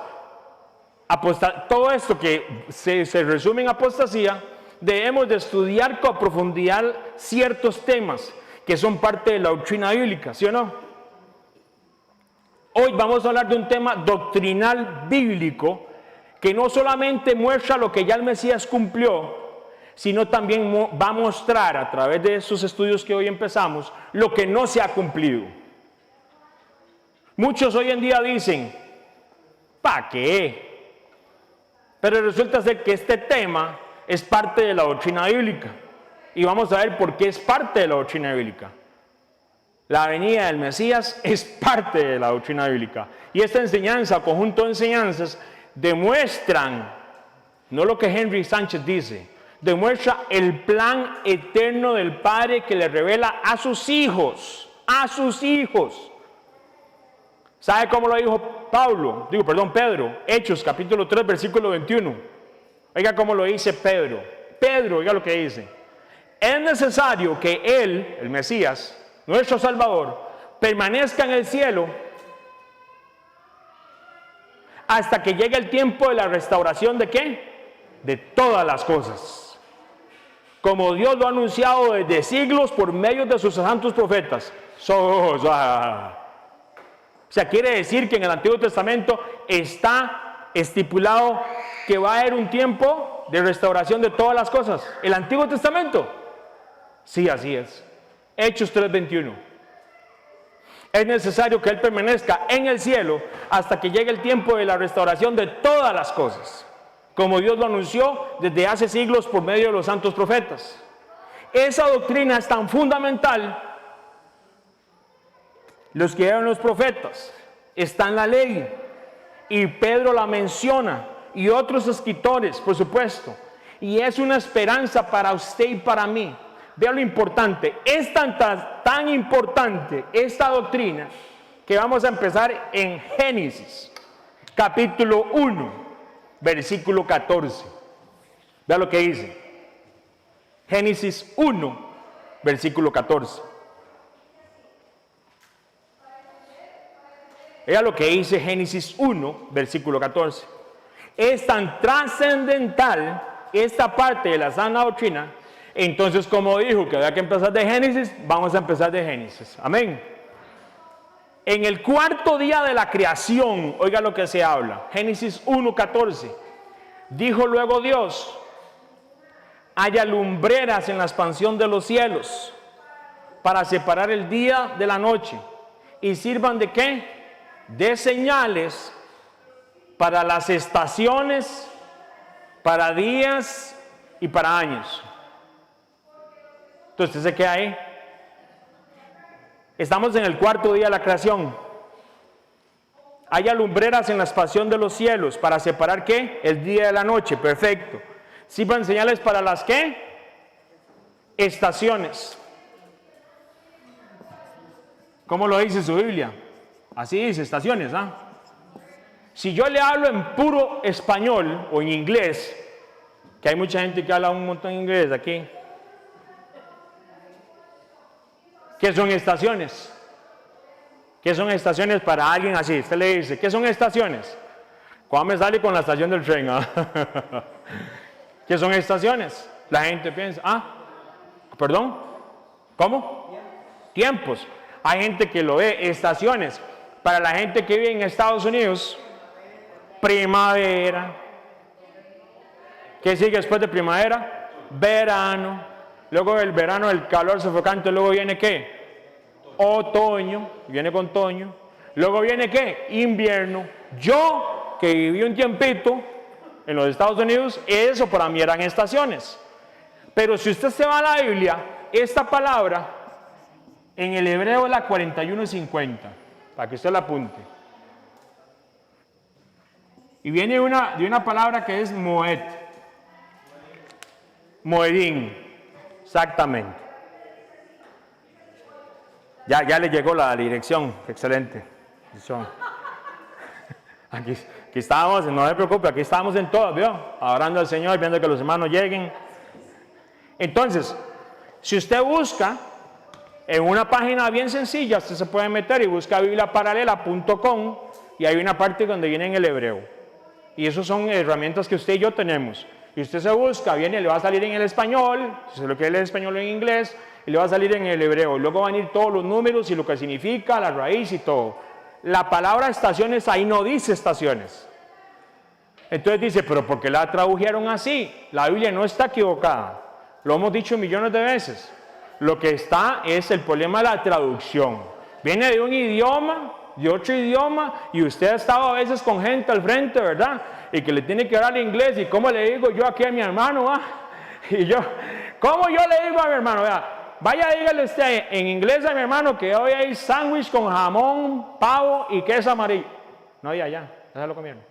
todo esto que se resume en apostasía, debemos de estudiar con profundidad ciertos temas que son parte de la doctrina bíblica, ¿sí o no? Hoy vamos a hablar de un tema doctrinal bíblico que no solamente muestra lo que ya el Mesías cumplió, sino también va a mostrar a través de esos estudios que hoy empezamos lo que no se ha cumplido. Muchos hoy en día dicen, ¿para qué? Pero resulta ser que este tema es parte de la doctrina bíblica. Y vamos a ver por qué es parte de la doctrina bíblica. La venida del Mesías es parte de la doctrina bíblica. Y esta enseñanza, conjunto de enseñanzas, demuestran, no lo que Henry Sánchez dice, demuestra el plan eterno del Padre que le revela a sus hijos. A sus hijos. ¿Sabe cómo lo dijo Pedro? Hechos capítulo 3, versículo 21. Oiga cómo lo dice Pedro. Pedro, oiga lo que dice. Es necesario que Él, el Mesías, nuestro Salvador, permanezca en el cielo hasta que llegue el tiempo de la restauración ¿de qué? De todas las cosas. Como Dios lo ha anunciado desde siglos por medio de sus santos profetas. O sea, quiere decir que en el Antiguo Testamento está estipulado que va a haber un tiempo de restauración de todas las cosas. ¿El Antiguo Testamento? Sí, así es. Hechos 3:21. Es necesario que Él permanezca en el cielo hasta que llegue el tiempo de la restauración de todas las cosas, como Dios lo anunció desde hace siglos por medio de los santos profetas. Esa doctrina es tan fundamental. Los que eran los profetas, está en la ley, y Pedro la menciona, y otros escritores, por supuesto, y es una esperanza para usted y para mí. Vea lo importante, es tan importante esta doctrina, que vamos a empezar en Génesis, capítulo 1, versículo 14. Vea lo que dice, Génesis 1, versículo 14. Vea lo que dice Génesis 1, versículo 14. Es tan trascendental esta parte de la sana doctrina. Entonces, como dijo que había que empezar de Génesis, vamos a empezar de Génesis. Amén. En el cuarto día de la creación, oiga lo que se habla. Génesis 1, 14. Dijo luego Dios: haya lumbreras en la expansión de los cielos para separar el día de la noche, y sirvan ¿de qué? De señales para las estaciones, para días y para años. Entonces, ¿se queda ahí? Estamos en el cuarto día de la creación. Haya lumbreras en la expansión de los cielos para separar ¿qué? El día de la noche. Perfecto. Sirvan señales para las ¿qué? Estaciones. ¿Cómo lo dice su Biblia? Así dice, estaciones, ¿ah? Si yo le hablo en puro español o en inglés, que hay mucha gente que habla un montón de inglés aquí, ¿qué son estaciones? ¿Qué son estaciones para alguien así? Usted le dice, ¿qué son estaciones? ¿Cuándo me sale con la estación del tren? ¿Qué son estaciones? La gente piensa, ¿perdón? ¿Cómo? Tiempos. Hay gente que lo ve, estaciones. Para la gente que vive en Estados Unidos, primavera. ¿Qué sigue después de primavera? Verano. Luego del verano el calor sofocante. Luego viene ¿qué? Otoño. Viene con otoño. Luego viene ¿qué? Invierno. Yo, que viví un tiempito en los Estados Unidos, eso para mí eran estaciones. Pero si usted se va a la Biblia, esta palabra en el hebreo es la 4150. Para que usted la apunte. Y viene de una palabra que es moed. Moedín. Exactamente. Ya le llegó la dirección. Excelente. Aquí estábamos, no se preocupe, aquí estábamos en todas, ¿vio? Adorando al Señor, viendo que los hermanos lleguen. Entonces, si usted busca en una página bien sencilla, usted se puede meter y busca bibliaparalela.com, y hay una parte donde viene en el hebreo. Y esas son herramientas que usted y yo tenemos. Y usted se busca, viene y le va a salir en el español, si se lo quiere leer en español o en inglés, y le va a salir en el hebreo. Luego van a ir todos los números y lo que significa, la raíz y todo. La palabra estaciones ahí no dice estaciones. Entonces dice, pero ¿por qué la tradujeron así? La Biblia no está equivocada. Lo hemos dicho millones de veces. Lo que está es el problema de la traducción. Viene de un idioma de otro idioma y usted ha estado a veces con gente al frente, ¿verdad? Y que le tiene que hablar inglés. ¿Y cómo le digo yo aquí a mi hermano? Y yo, ¿cómo yo le digo a mi hermano? Vaya, dígale usted en inglés a mi hermano que hoy hay sándwich con jamón, pavo y queso amarillo. No, ya se lo comieron.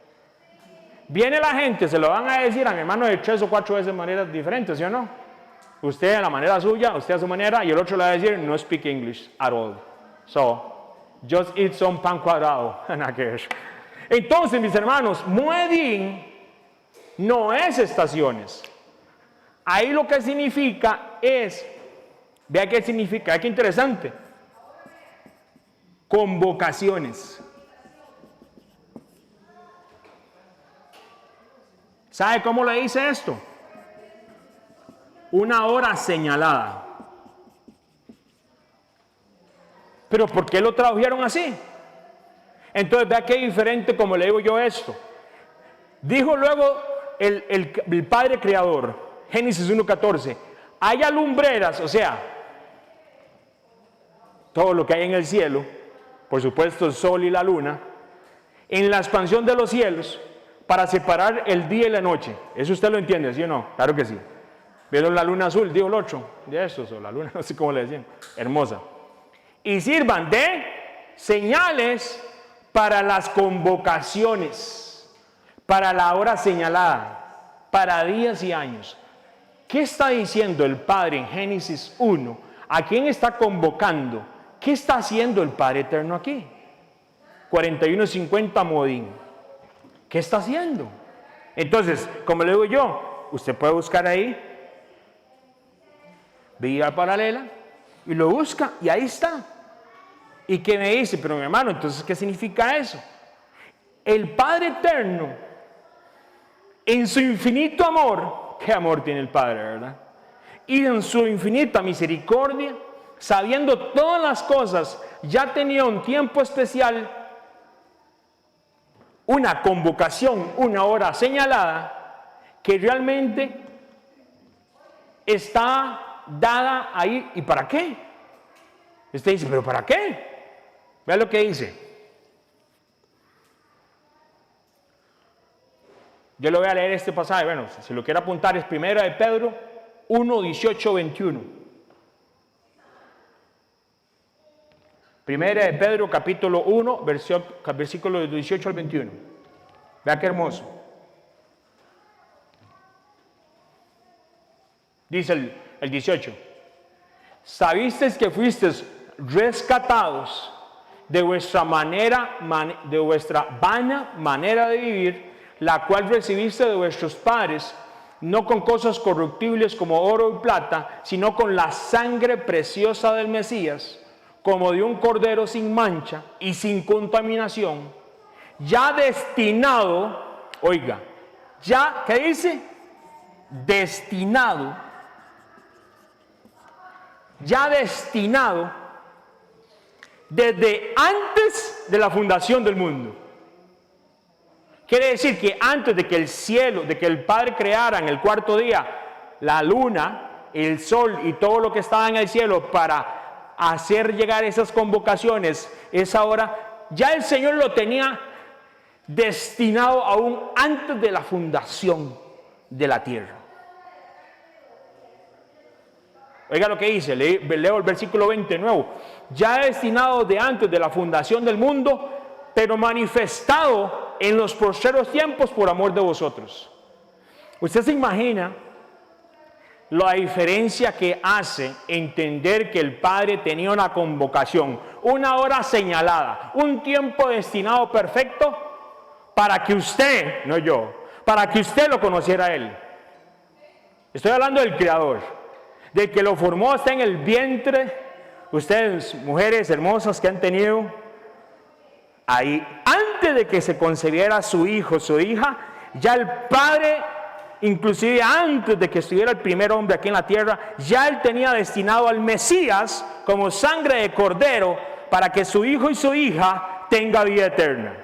Viene la gente, se lo van a decir a mi hermano de 3 o 4 veces de maneras diferentes, ¿sí o no? Usted a la manera suya, usted a su manera, y el otro le va a decir, no speak English at all. So, just eat some pan cuadrado. Entonces, mis hermanos, Mueddin no es estaciones. Ahí lo que significa es, vea qué significa, qué interesante, convocaciones. ¿Sabe cómo le dice esto? Una hora señalada. ¿Pero por qué lo tradujeron así? Entonces, vea qué diferente como le digo yo esto. Dijo luego el Padre Creador, Génesis 1:14, haya lumbreras, o sea, todo lo que hay en el cielo, por supuesto el sol y la luna, en la expansión de los cielos, para separar el día y la noche. ¿Eso usted lo entiende, sí o no? Claro que sí. ¿Vieron la luna azul? Digo el 8 de estos, o la luna, no sé cómo le decían. Hermosa. Y sirvan de señales para las convocaciones, para la hora señalada, para días y años. ¿Qué está diciendo el Padre en Génesis 1? ¿A quién está convocando? ¿Qué está haciendo el Padre Eterno aquí? 41:50 Mueddin. ¿Qué está haciendo? Entonces, como le digo yo, usted puede buscar ahí, vía paralela, y lo busca, y ahí está. ¿Y qué me dice? Pero mi hermano, entonces, ¿qué significa eso? El Padre Eterno, en su infinito amor, ¿qué amor tiene el Padre, verdad? Y en su infinita misericordia, sabiendo todas las cosas, ya tenía un tiempo especial, una convocación, una hora señalada, que realmente está dada ahí. ¿Y para qué? Usted dice, ¿pero para qué? Vea lo que dice. Yo le voy a leer este pasaje. Bueno, si lo quiere apuntar, es 1 de Pedro 1, 18, 21. 1 de Pedro capítulo 1, versículo 18 al 21. Vea qué hermoso. Dice el 18. ¿Sabisteis que fuisteis rescatados de vuestra vana manera de vivir, la cual recibiste de vuestros padres, no con cosas corruptibles como oro y plata, sino con la sangre preciosa del Mesías, como de un cordero sin mancha y sin contaminación, ya destinado, oiga, ya, ¿qué dice? Destinado, ya destinado desde antes de la fundación del mundo. Quiere decir que antes de que el cielo, de que el Padre creara en el cuarto día la luna, el sol y todo lo que estaba en el cielo para hacer llegar esas convocaciones, esa hora, ya el Señor lo tenía destinado aún antes de la fundación de la tierra. Oiga lo que dice, leo el versículo 20 de nuevo. Ya destinado de antes de la fundación del mundo, pero manifestado en los postreros tiempos por amor de vosotros. Usted se imagina la diferencia que hace entender que el Padre tenía una convocación, una hora señalada, un tiempo destinado perfecto para que usted, no yo, para que usted lo conociera a Él. Estoy hablando del Creador, del que lo formó, está en el vientre. Ustedes, mujeres hermosas que han tenido ahí, antes de que se concebiera su hijo, su hija, ya el Padre, inclusive antes de que estuviera el primer hombre aquí en la tierra, ya Él tenía destinado al Mesías como sangre de cordero para que su hijo y su hija tenga vida eterna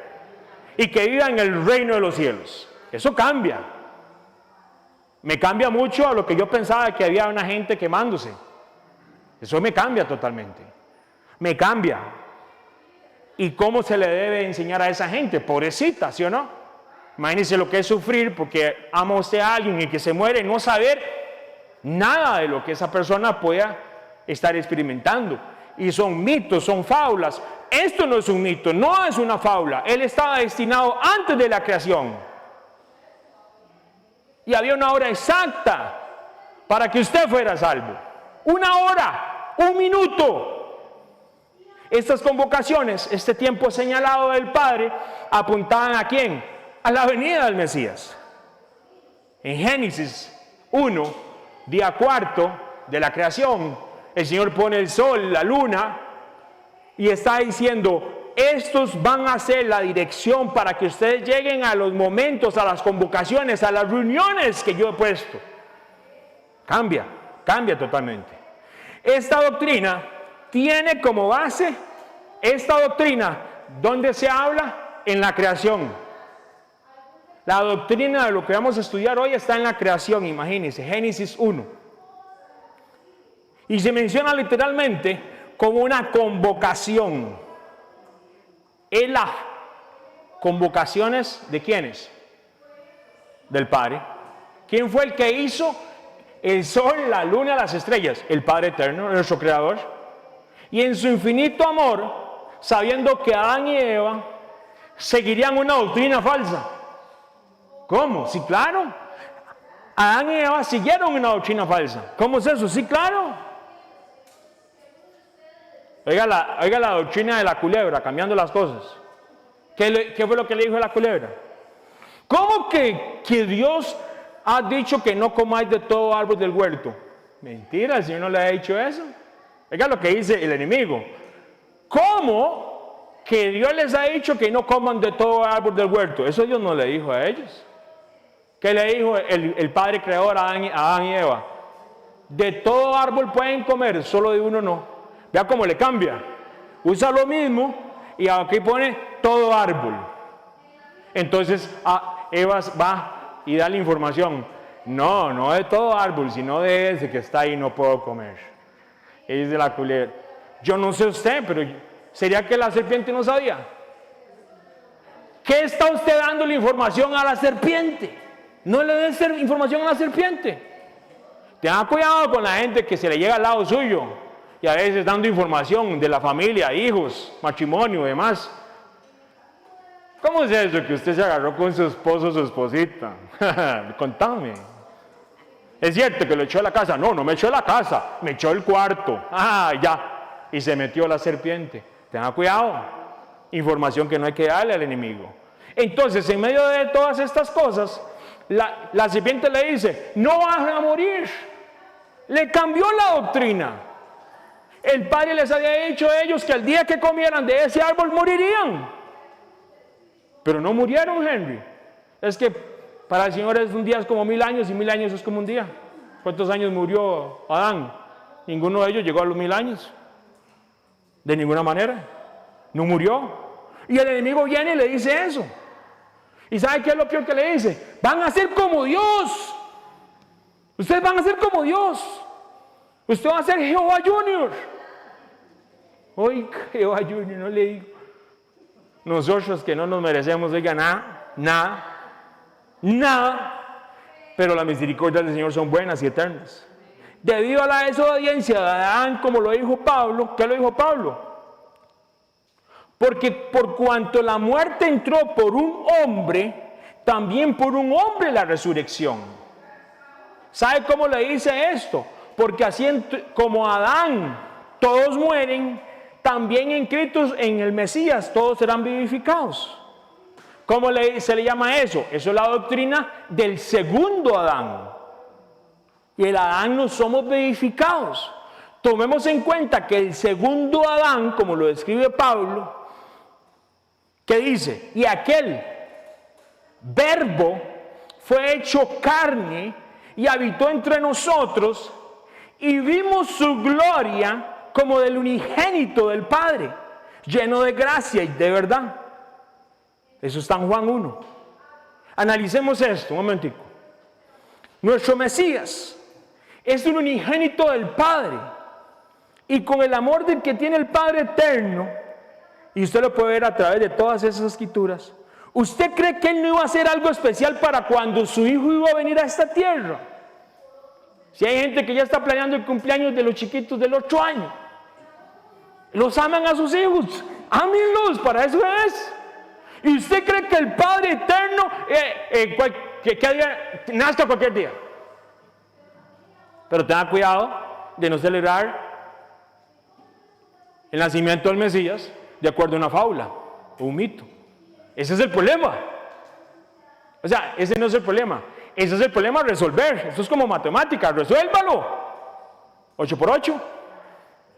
y que viva en el reino de los cielos. Eso cambia. Me cambia mucho a lo que yo pensaba que había una gente quemándose. Eso me cambia totalmente. Me cambia. ¿Y cómo se le debe enseñar a esa gente? Pobrecita, ¿sí o no? Imagínense lo que es sufrir porque ama usted a alguien y que se muere y no saber nada de lo que esa persona pueda estar experimentando. Y son mitos, son fábulas. Esto no es un mito, no es una fábula. Él estaba destinado antes de la creación. Y había una hora exacta para que usted fuera salvo. Una hora, un minuto. Estas convocaciones, este tiempo señalado del Padre, apuntaban ¿a quién? A la venida del Mesías. En Génesis 1, día cuarto de la creación, el Señor pone el sol, la luna, y está diciendo, estos van a ser la dirección para que ustedes lleguen a los momentos, a las convocaciones, a las reuniones que yo he puesto. Cambia totalmente. Esta doctrina tiene como base, esta doctrina, ¿dónde se habla? En la creación. La doctrina de lo que vamos a estudiar hoy está en la creación, imagínense, Génesis 1. Y se menciona literalmente como una convocación. Elah. ¿Convocaciones de quiénes? Del Padre. ¿Quién fue el que hizo el sol, la luna, las estrellas? El Padre eterno, nuestro creador. Y en su infinito amor, sabiendo que Adán y Eva seguirían una doctrina falsa. ¿Cómo? Sí, claro. Adán y Eva siguieron una doctrina falsa. ¿Cómo es eso? Sí, claro. Oiga la doctrina de la culebra, cambiando las cosas. ¿Qué fue lo que le dijo la culebra? ¿Cómo que Dios ha dicho que no comáis de todo árbol del huerto? Mentira, el Señor no le ha dicho eso. Oiga lo que dice el enemigo. ¿Cómo que Dios les ha dicho que no coman de todo árbol del huerto? Eso Dios no le dijo a ellos. ¿Qué le dijo el Padre Creador a Adán y Eva? De todo árbol pueden comer, solo de uno no. Vea cómo le cambia. Usa lo mismo y aquí pone todo árbol. Entonces Eva va y da la información. No de todo árbol, sino de ese que está ahí no puedo comer. Y dice la culebra, yo no sé usted, pero ¿sería que la serpiente no sabía? ¿Qué está usted dando la información a la serpiente? No le des información a la serpiente. Tenga cuidado con la gente que se le llega al lado suyo. Y a veces dando información de la familia, hijos, matrimonio y demás. ¿Cómo es eso que usted se agarró con su esposo o su esposita? Contame. ¿Es cierto que lo echó a la casa? No me echó a la casa, me echó el cuarto. Ya. Y se metió la serpiente. Tenga cuidado. Información que no hay que darle al enemigo. Entonces, en medio de todas estas cosas, la serpiente le dice, no vas a morir. Le cambió la doctrina. El Padre les había dicho a ellos que el día que comieran de ese árbol morirían. Pero no murieron, Henry. Es que para el Señor un día es como 1000 años y 1000 años es como un día. ¿Cuántos años murió Adán? Ninguno de ellos llegó a los 1000 años. De ninguna manera. No murió. Y el enemigo viene y le dice eso. ¿Y sabe qué es lo peor que le dice? Van a ser como Dios. Ustedes van a ser como Dios. Usted va a ser Jehová Junior. Hoy Jehová Junior, no le digo. Nosotros que no nos merecemos, oiga, nada. Pero las misericordias del Señor son buenas y eternas. Debido a la desobediencia de Adán, como lo dijo Pablo, ¿qué lo dijo Pablo? Porque por cuanto la muerte entró por un hombre, también por un hombre la resurrección. ¿Sabe cómo le dice esto? Porque así como Adán todos mueren, también inscritos en el Mesías todos serán vivificados. ¿Cómo se le llama eso? Eso es la doctrina del segundo Adán. Y el Adán no somos vivificados. Tomemos en cuenta que el segundo Adán, como lo describe Pablo, ¿qué dice? Y aquel verbo fue hecho carne y habitó entre nosotros y vimos su gloria como del unigénito del Padre, lleno de gracia y de verdad. Eso está en Juan 1. Analicemos esto un momentico. Nuestro Mesías es un unigénito del Padre y con el amor del que tiene el Padre eterno y usted lo puede ver a través de todas esas escrituras, ¿usted cree que Él no iba a hacer algo especial para cuando su hijo iba a venir a esta tierra? Si hay gente que ya está planeando el cumpleaños de los chiquitos del 8 años, los aman a sus hijos, ámenlos, para eso es. ¿Y usted cree que el Padre Eterno que nazca cualquier día? Pero tenga cuidado de no celebrar el nacimiento del Mesías de acuerdo a una fábula o un mito. Ese es el problema. O sea, ese no es el problema. Ese es el problema a resolver. Esto es como matemáticas, resuélvalo. 8 por 8,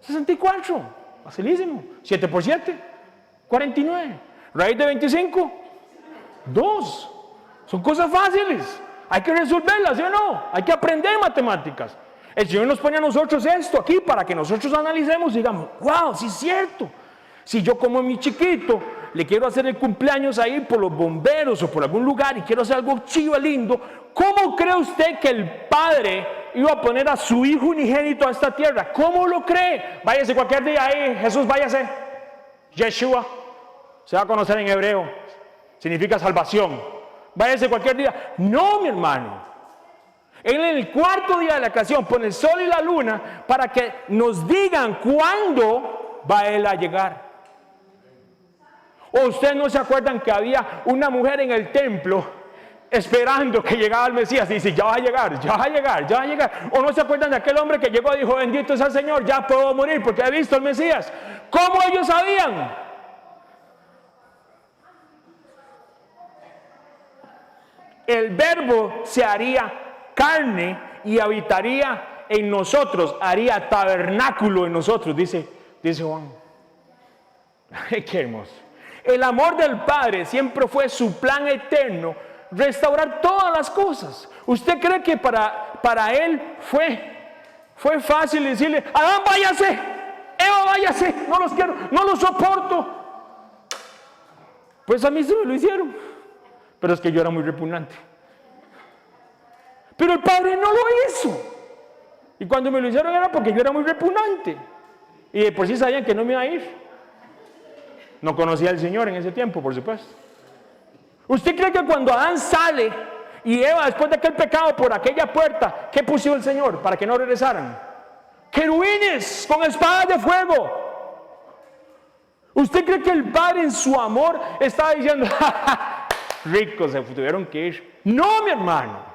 64. Facilísimo. 7 por 7, 49. Raíz de 25, 2. Son cosas fáciles. Hay que resolverlas, ¿sí o no? Hay que aprender matemáticas. El Señor nos pone a nosotros esto aquí para que nosotros analicemos y digamos, wow, sí es cierto. Si yo como mi chiquito le quiero hacer el cumpleaños ahí por los bomberos o por algún lugar y quiero hacer algo chivo, lindo, ¿cómo cree usted que el Padre iba a poner a su Hijo unigénito a esta tierra? ¿Cómo lo cree? Váyase cualquier día ahí, Jesús, váyase. Yeshua, se va a conocer en hebreo, significa salvación. Váyase cualquier día. No, mi hermano. En el 4º día de la creación pone el sol y la luna para que nos digan cuándo va Él a llegar. ¿O ustedes no se acuerdan que había una mujer en el templo esperando que llegara el Mesías? Y dice, ya va a llegar, ya va a llegar, ya va a llegar. ¿O no se acuerdan de aquel hombre que llegó y dijo, bendito es el Señor, ya puedo morir porque he visto al Mesías? ¿Cómo ellos sabían? El Verbo se haría carne y habitaría en nosotros, haría tabernáculo en nosotros, dice Juan. Qué hermoso. El amor del Padre siempre fue su plan eterno, restaurar todas las cosas. ¿Usted cree que para Él fue fácil decirle, Adán, váyase, Eva, váyase, no los quiero, no los soporto? Pues a mí se me lo hicieron, pero es que yo era muy repugnante. Pero el Padre no lo hizo. Y cuando me lo hicieron era porque yo era muy repugnante. Y de por sí sabían que no me iba a ir. No conocía al Señor en ese tiempo, por supuesto. ¿Usted cree que cuando Adán sale y Eva, después de aquel pecado por aquella puerta, qué puso el Señor para que no regresaran? Querubines con espadas de fuego. ¿Usted cree que el Padre en su amor estaba diciendo, ricos, se tuvieron que ir? No, mi hermano.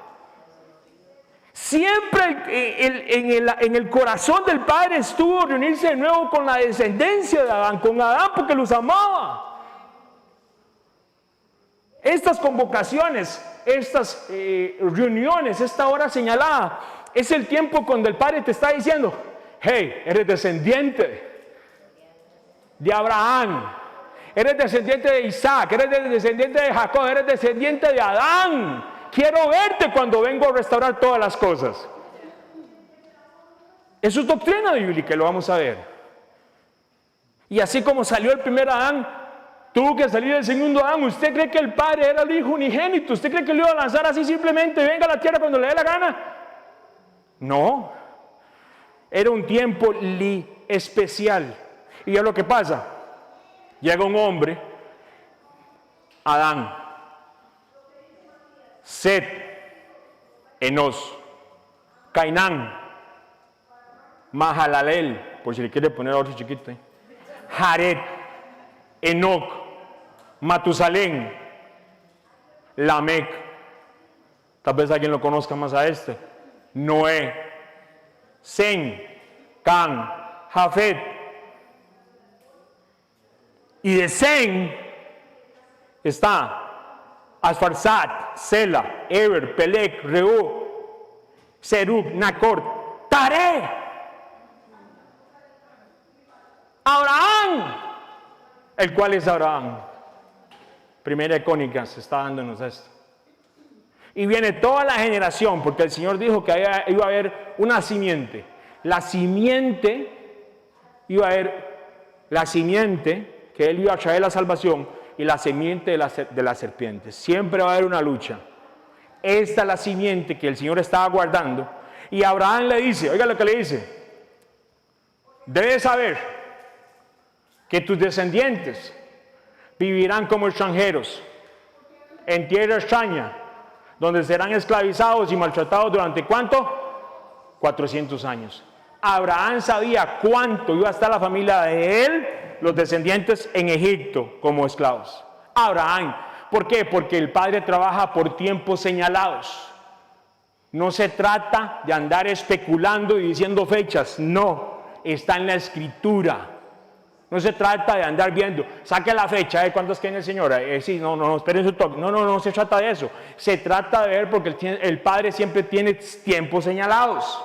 Siempre en el corazón del Padre estuvo reunirse de nuevo con la descendencia de Adán, con Adán, porque los amaba. Estas convocaciones, estas reuniones, esta hora señalada, es el tiempo cuando el Padre te está diciendo, hey, eres descendiente de Abraham, eres descendiente de Isaac, eres descendiente de Jacob, eres descendiente de Adán. Quiero verte cuando vengo a restaurar todas las cosas. Eso es doctrina bíblica, lo vamos a ver. Y así como salió el primer Adán, tuvo que salir el segundo Adán. ¿Usted cree que el Padre era el Hijo unigénito? ¿Usted cree que lo iba a lanzar así simplemente, venga a la tierra cuando le dé la gana? No. Era un tiempo especial. Y es lo que pasa. Llega un hombre, Adán, Set, Enos, Cainán, Mahalalel, por si le quiere poner otro chiquito, Jared, Enoc, Matusalén, Lamec, tal vez alguien lo conozca más a este, Noé, Sem, Can, Jafet. Y de Sem está Asfarsat, Sela, Eber, Pelec, Reú, Serug, Nacor, Taré, Abraham, el cual es Abraham. Primera de Crónicas está dándonos esto. Y viene toda la generación, porque el Señor dijo que iba a haber una simiente. La simiente, iba a haber la simiente, que Él iba a traer la salvación, y la simiente de la serpiente. Siempre va a haber una lucha. Esta es la simiente que el Señor estaba guardando. Y Abraham le dice, oiga lo que le dice, debes saber que tus descendientes vivirán como extranjeros en tierra extraña, donde serán esclavizados y maltratados durante ¿cuánto? 400 años. Abraham sabía cuánto iba a estar la familia de él, los descendientes, en Egipto como esclavos. Abraham. ¿Por qué? Porque el Padre trabaja por tiempos señalados. No se trata de andar especulando y diciendo fechas. No, está en la Escritura. No se trata de andar viendo, saque la fecha, ¿cuántos creen el Señor? Sí, no, esperen su toque. No se trata de eso. Se trata de ver porque el Padre siempre tiene tiempos señalados.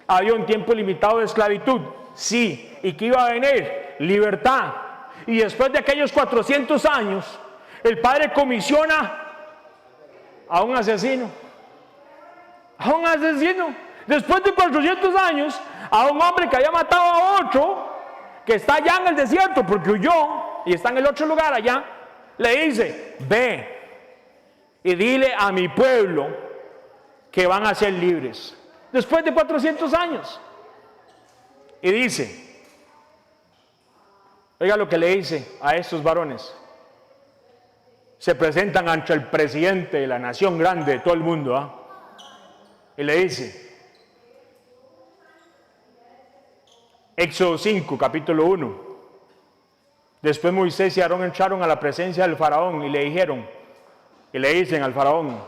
¿Había un tiempo limitado de esclavitud? Sí. ¿Y qué iba a venir? Libertad. Y después de aquellos 400 años, el Padre comisiona a un asesino. A un asesino. Después de 400 años, a un hombre que había matado a otro, que está allá en el desierto porque huyó y está en el otro lugar allá, le dice: ve y dile a mi pueblo que van a ser libres. Después de 400 años. Y dice, oiga lo que le dice a estos varones. Se presentan ante el presidente de la nación grande de todo el mundo, y le dice, Éxodo 5, capítulo 1. Después Moisés y Aarón entraron a la presencia del faraón y le dijeron, y le dicen al faraón: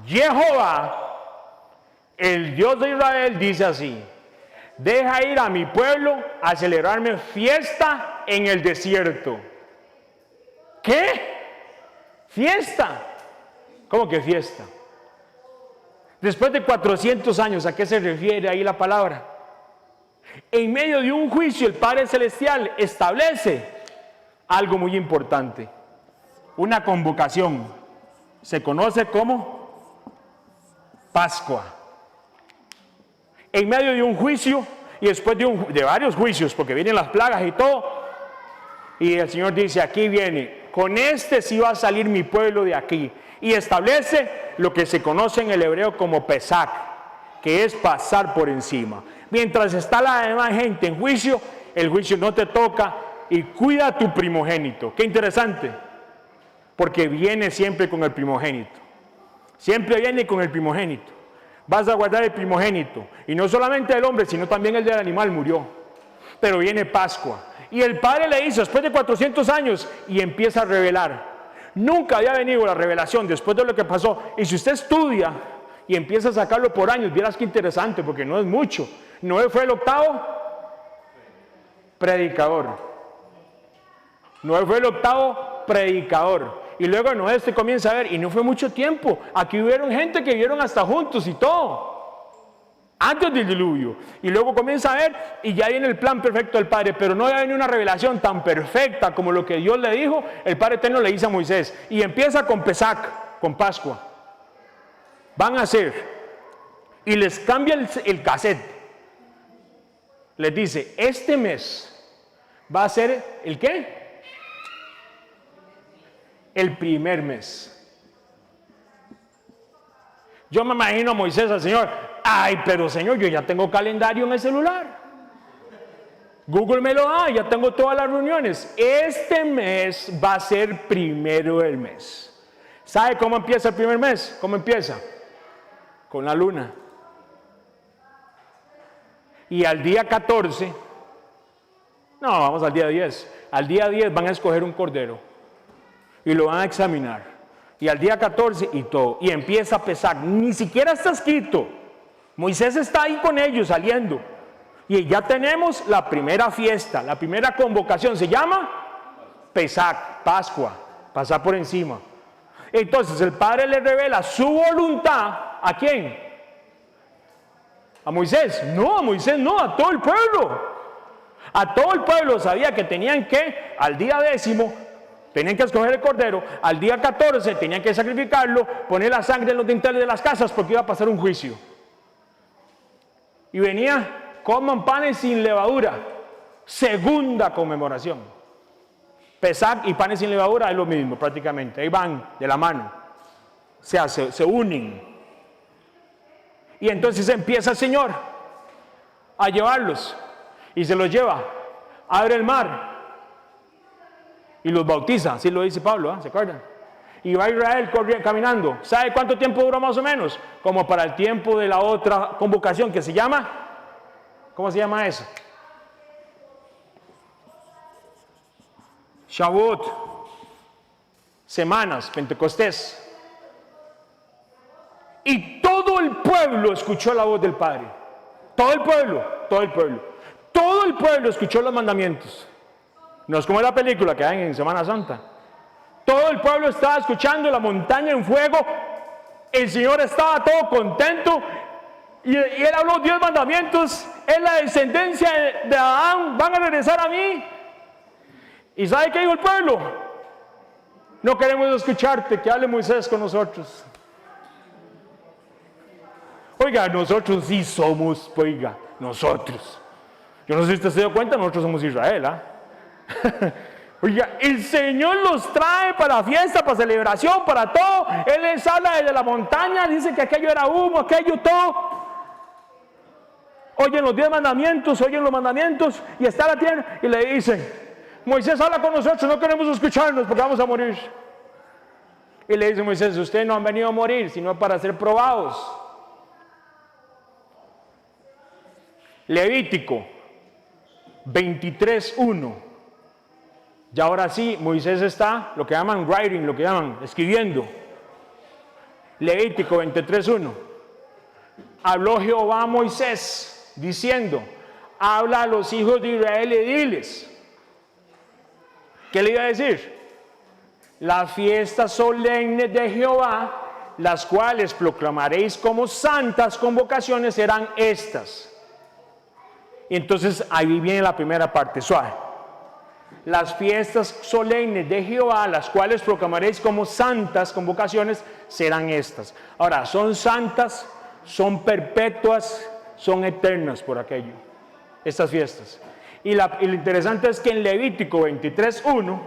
Jehová, el Dios de Israel, dice así: deja ir a mi pueblo a celebrarme fiesta en el desierto. ¿Qué? ¿Fiesta? ¿Cómo que fiesta? Después de 400 años, ¿a qué se refiere ahí la palabra? En medio de un juicio, el Padre Celestial establece algo muy importante. Una convocación. Se conoce como Pascua. En medio de un juicio, y después de varios juicios, porque vienen las plagas y todo, y el Señor dice: aquí viene, con este sí va a salir mi pueblo de aquí. Y establece lo que se conoce en el hebreo como Pesach, que es pasar por encima. Mientras está la demás gente en juicio, el juicio no te toca, y cuida a tu primogénito. Qué interesante, porque viene siempre con el primogénito. Siempre viene con el primogénito. Vas a guardar el primogénito, y no solamente el hombre, sino también el del animal murió. Pero viene Pascua, y el Padre le hizo después de 400 años, y empieza a revelar. Nunca había venido la revelación después de lo que pasó, y si usted estudia y empieza a sacarlo por años, vieras qué interesante, porque no es mucho. Noé fue el octavo predicador. Noé fue el octavo predicador. Y luego Noé se comienza a ver, y no fue mucho tiempo. Aquí hubieron gente que vieron hasta juntos y todo, antes del diluvio. Y luego comienza a ver, y ya viene el plan perfecto del Padre. Pero no había venido una revelación tan perfecta como lo que Dios le dijo. El Padre Eterno le dice a Moisés, y empieza con Pesach, con Pascua. Van a hacer, y les cambia el cassette. Les dice: este mes va a ser ¿el qué? El primer mes. Yo me imagino a Moisés, al Señor: ay, pero Señor, yo ya tengo calendario en el celular. Google me lo da, ya tengo todas las reuniones. Este mes va a ser primero del mes. ¿Sabe cómo empieza el primer mes? ¿Cómo empieza? Con la luna. Y al día 14, no, vamos al día 10. Al día 10 van a escoger un cordero y lo van a examinar. Y al día 14 y todo. Y empieza a pesar. Ni siquiera está escrito. Moisés está ahí con ellos saliendo. Y ya tenemos la primera fiesta, la primera convocación. Se llama Pesach, Pascua, pasar por encima. Entonces el Padre le revela su voluntad. ¿A quién? ¿A Moisés? No, a Moisés no, a todo el pueblo. A todo el pueblo sabía que tenían que, al día 10, tenían que escoger el cordero. Al día 14 tenían que sacrificarlo, poner la sangre en los dinteles de las casas, porque iba a pasar un juicio. Y venía: coman panes sin levadura. Segunda conmemoración. Pesach y panes sin levadura es lo mismo prácticamente. Ahí van de la mano. O sea, se unen. Y entonces empieza el Señor a llevarlos, y se los lleva abre el mar y los bautiza, así lo dice Pablo, ¿se acuerdan? Y va Israel caminando. ¿Sabe cuánto tiempo duró más o menos? Como para el tiempo de la otra convocación que se llama, ¿cómo se llama eso? Shavuot, semanas, Pentecostés. Y todo el pueblo escuchó la voz del Padre. Todo el pueblo escuchó los mandamientos. No es como la película que hay en Semana Santa. Todo el pueblo estaba escuchando la montaña en fuego. El Señor estaba todo contento. Y Él habló 10 mandamientos. Es la descendencia de Adán. Van a regresar a mí. ¿Y sabe qué dijo el pueblo? No queremos escucharte. Que hable Moisés con nosotros. Oiga, nosotros sí somos, oiga, nosotros. Yo no sé si usted se dio cuenta, nosotros somos Israel, ¿ah? Oiga, el Señor los trae para fiesta, para celebración, para todo. Él les habla desde la montaña, dice que aquello era humo, aquello todo. Oyen los 10 mandamientos, oyen los mandamientos y está la tierra y le dicen, Moisés habla con nosotros, no queremos escucharnos porque vamos a morir. Y le dice Moisés, ustedes no han venido a morir, sino para ser probados. Levítico 23:1. Y ahora sí, Moisés está, lo que llaman writing, lo que llaman escribiendo. Levítico 23:1. Habló Jehová a Moisés, diciendo, habla a los hijos de Israel y diles. ¿Qué le iba a decir? Las fiestas solemnes de Jehová, las cuales proclamaréis como santas convocaciones, serán estas. Y entonces ahí viene la primera parte, suave. Las fiestas solemnes de Jehová, las cuales proclamaréis como santas convocaciones, serán estas. Ahora, son santas, son perpetuas, son eternas por aquello, estas fiestas. Y lo interesante es que en Levítico 23:1,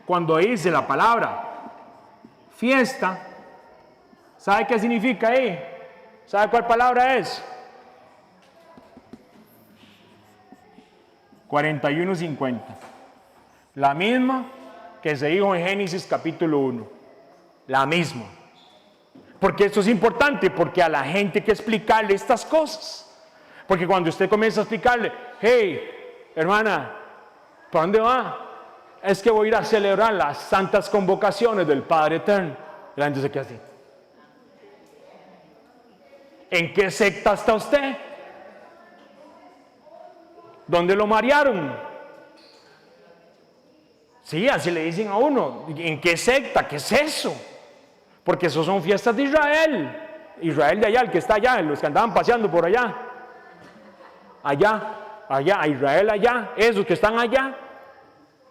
cuando dice la palabra fiesta, ¿sabe qué significa ahí? ¿Sabe cuál palabra es? 41:50. La misma que se dijo en Génesis capítulo 1. La misma. Porque esto es importante, porque a la gente hay que explicarle estas cosas. Porque cuando usted comienza a explicarle, hey, hermana, ¿para dónde va? Es que voy a ir a celebrar las santas convocaciones del Padre Eterno. Y la gente se queda así. ¿En qué secta está usted? ¿Dónde lo marearon? Sí, así le dicen a uno. ¿En qué secta? ¿Qué es eso? Porque eso son fiestas de Israel. Israel de allá, el que está allá, los que andaban paseando por allá. Allá, a Israel allá, esos que están allá,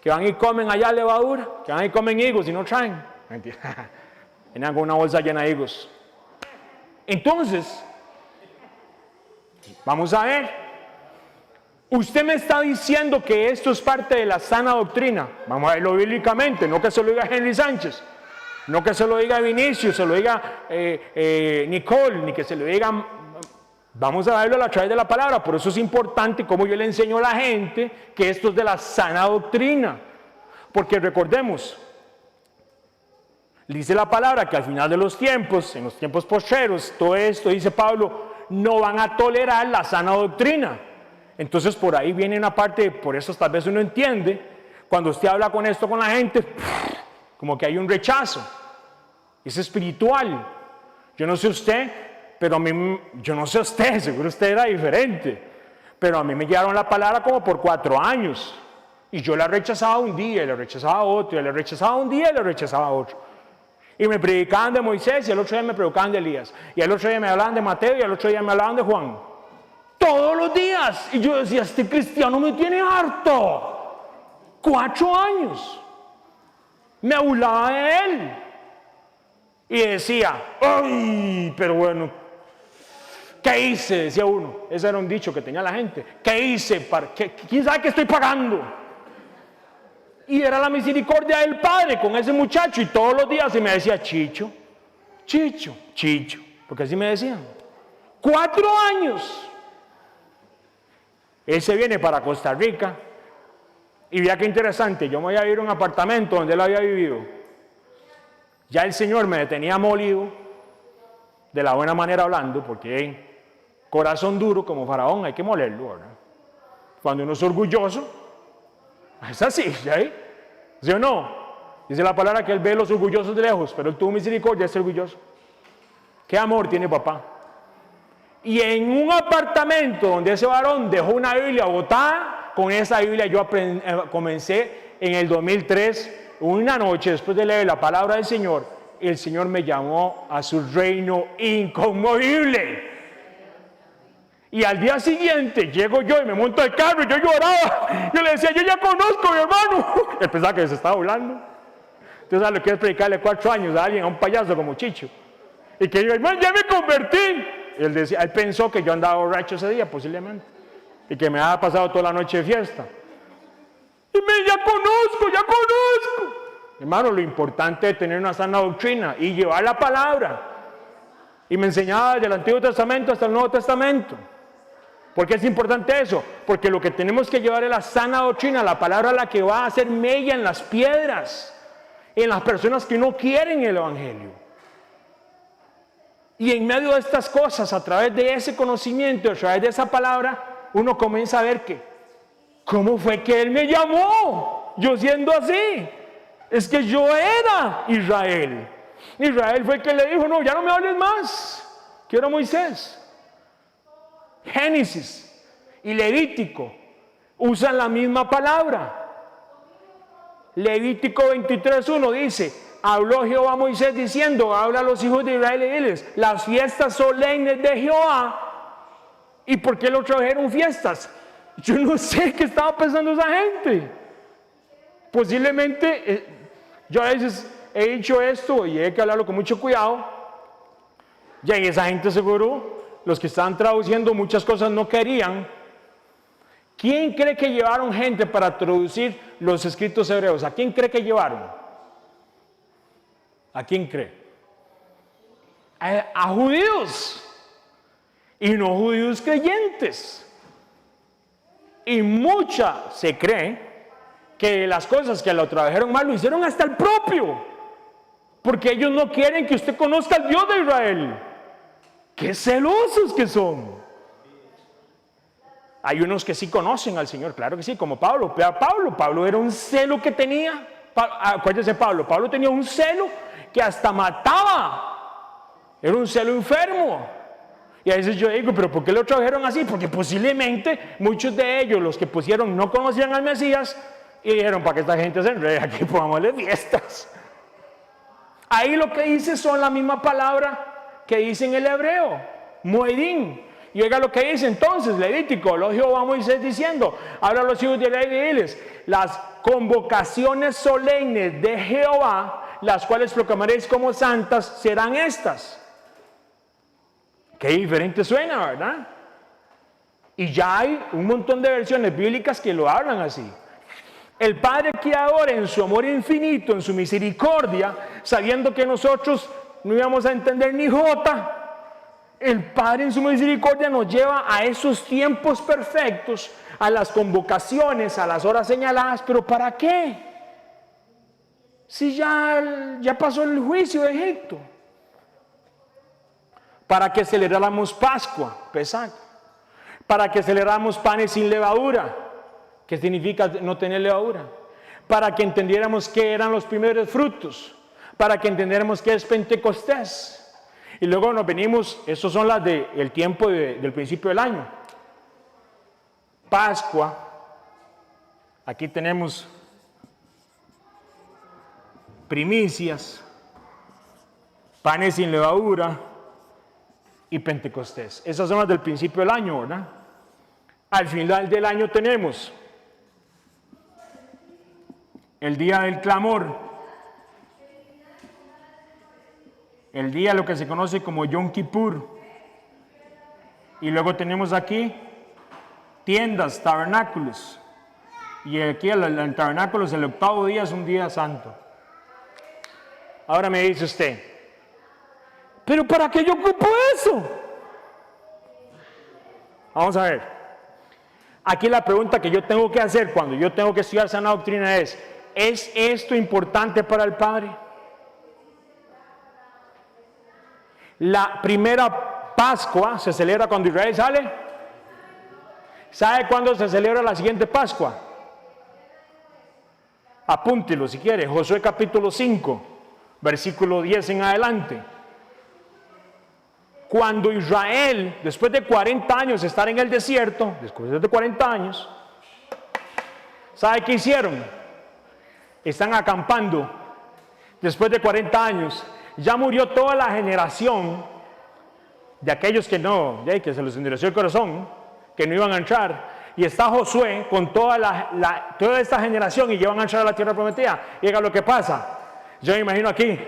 que van y comen allá levadura, que van y comen higos y no traen. Mentira. Tenían una bolsa llena de higos. Entonces, vamos a ver. Usted me está diciendo que esto es parte de la sana doctrina. Vamos a verlo bíblicamente, no que se lo diga Henry Sánchez, no que se lo diga Vinicio, se lo diga Nicole, ni que se lo diga. Vamos a verlo a través de la palabra. Por eso es importante como yo le enseño a la gente que esto es de la sana doctrina. Porque recordemos, dice la palabra que al final de los tiempos, en los tiempos postreros, todo esto, dice Pablo, no van a tolerar la sana doctrina. Entonces por ahí viene una parte, por eso tal vez uno entiende, cuando usted habla con esto con la gente, como que hay un rechazo. Es espiritual. Yo no sé usted, pero a mí, yo no sé usted, seguro usted era diferente. Pero a mí me llevaron la palabra como por 4 años. Y yo la rechazaba un día, y la rechazaba otro, y la rechazaba un día, y la rechazaba otro. Y me predicaban de Moisés, y el otro día me predicaban de Elías. Y el otro día me hablaban de Mateo, y el otro día me hablaban de Juan. Todos los días. Y yo decía, este cristiano me tiene harto. 4 años. Me burlaba de él. Y decía, ay, pero bueno, ¿qué hice? Decía uno. Ese era un dicho que tenía la gente. ¿Qué hice? ¿Quién sabe qué estoy pagando? Y era la misericordia del Padre con ese muchacho. Y todos los días se me decía, Chicho, Chicho, Chicho. Porque así me decían. 4 años. Él se viene para Costa Rica y vea qué interesante, yo me voy a ir a un apartamento donde él había vivido. Ya el Señor me tenía molido, de la buena manera hablando, porque corazón duro como Faraón hay que molerlo, ¿verdad? Cuando uno es orgulloso, es así, ¿sí? ¿Sí o no? Dice la palabra que él ve a los orgullosos de lejos, pero él tuvo misericordia, es orgulloso. ¿Qué amor tiene papá? Y en un apartamento donde ese varón dejó una Biblia botada, con esa Biblia yo comencé en el 2003, una noche después de leer la palabra del Señor, el Señor me llamó a su reino inconmovible. Y al día siguiente llego yo y me monto al carro y yo lloraba. Yo le decía, yo ya conozco a mi hermano. Él pensaba que se estaba burlando. Entonces, lo que es predicarle 4 años a alguien, a un payaso como Chicho. Y que yo, hermano, ya me convertí. Él pensó que yo andaba borracho ese día, posiblemente. Y que me había pasado toda la noche de fiesta. Y ya conozco. Hermano, lo importante es tener una sana doctrina y llevar la palabra. Y me enseñaba desde el Antiguo Testamento hasta el Nuevo Testamento. ¿Por qué es importante eso? Porque lo que tenemos que llevar es la sana doctrina, la palabra la que va a hacer mella en las piedras, en las personas que no quieren el Evangelio. Y en medio de estas cosas, a través de ese conocimiento, a través de esa palabra, uno comienza a ver que, ¿cómo fue que Él me llamó? Yo siendo así, es que yo era Israel. Israel fue el que le dijo, no, ya no me hables más, quiero a Moisés. Génesis y Levítico usan la misma palabra. Levítico 23:1 dice, habló Jehová a Moisés diciendo, habla a los hijos de Israel y diles, las fiestas solemnes de Jehová. ¿Y por qué lo trajeron fiestas? Yo no sé qué estaba pensando esa gente. Posiblemente, yo a veces he dicho esto y hay que hablarlo con mucho cuidado. Ya, y esa gente seguro, los que estaban traduciendo muchas cosas no querían. ¿Quién cree que llevaron gente para traducir los escritos hebreos? ¿A quién cree que llevaron? ¿A quién cree? A judíos. Y no judíos creyentes. Y mucha se cree que las cosas que lo tradujeron mal lo hicieron hasta el propio. Porque ellos no quieren que usted conozca al Dios de Israel. ¡Qué celosos que son! Hay unos que sí conocen al Señor, claro que sí, como Pablo. Pablo era un celo que tenía. Acuérdense, Pablo tenía un celo que hasta mataba. Era un celo enfermo. Y a veces yo digo, ¿pero por qué lo trajeron así? Porque posiblemente muchos de ellos, los que pusieron, no conocían al Mesías y dijeron, para que esta gente se enrede, aquí pongámosle fiestas. Ahí lo que dice son la misma palabra que dice en el hebreo, Moedín. Y oiga lo que dice entonces, Levítico, lo Jehová a Moisés diciendo, habla a los hijos de Israel y diles, las convocaciones solemnes de Jehová, las cuales proclamaréis como santas, serán estas. Qué diferente suena, ¿verdad? Y ya hay un montón de versiones bíblicas que lo hablan así. El Padre Creador en su amor infinito, en su misericordia, sabiendo que nosotros no íbamos a entender ni jota, el Padre en su misericordia nos lleva a esos tiempos perfectos, a las convocaciones, a las horas señaladas. ¿Pero para qué? Si ya pasó el juicio de Egipto. Para que celebráramos Pascua, Pesach. Para que celebráramos panes sin levadura, que significa no tener levadura. Para que entendiéramos qué eran los primeros frutos. Para que entendiéramos qué es Pentecostés. Y luego nos venimos, estos son las del tiempo del principio del año. Pascua. Aquí tenemos primicias, panes sin levadura y Pentecostés. Esas son las del principio del año, ¿verdad? Al final del año tenemos el día del clamor. El día lo que se conoce como Yom Kippur. Y luego tenemos aquí tiendas, tabernáculos. Y aquí el tabernáculo es el 8º día, es un día santo. Ahora me dice usted, ¿pero para qué yo ocupo eso? Vamos a ver. Aquí la pregunta que yo tengo que hacer cuando yo tengo que estudiar sana doctrina ¿es esto importante para el Padre? La primera Pascua se celebra cuando Israel sale. ¿Sabe cuándo se celebra la siguiente Pascua? Apúntelo si quiere, Josué capítulo 5, versículo 10 en adelante. Cuando Israel, después de 40 años de estar en el desierto, después de 40 años, ¿sabe qué hicieron? Están acampando. Después de 40 años, ya murió toda la generación de aquellos que no, que se les endureció el corazón, que no iban a entrar. Y está Josué con toda esta generación y llevan a entrar a la tierra prometida. Y oiga lo que pasa. Yo me imagino aquí.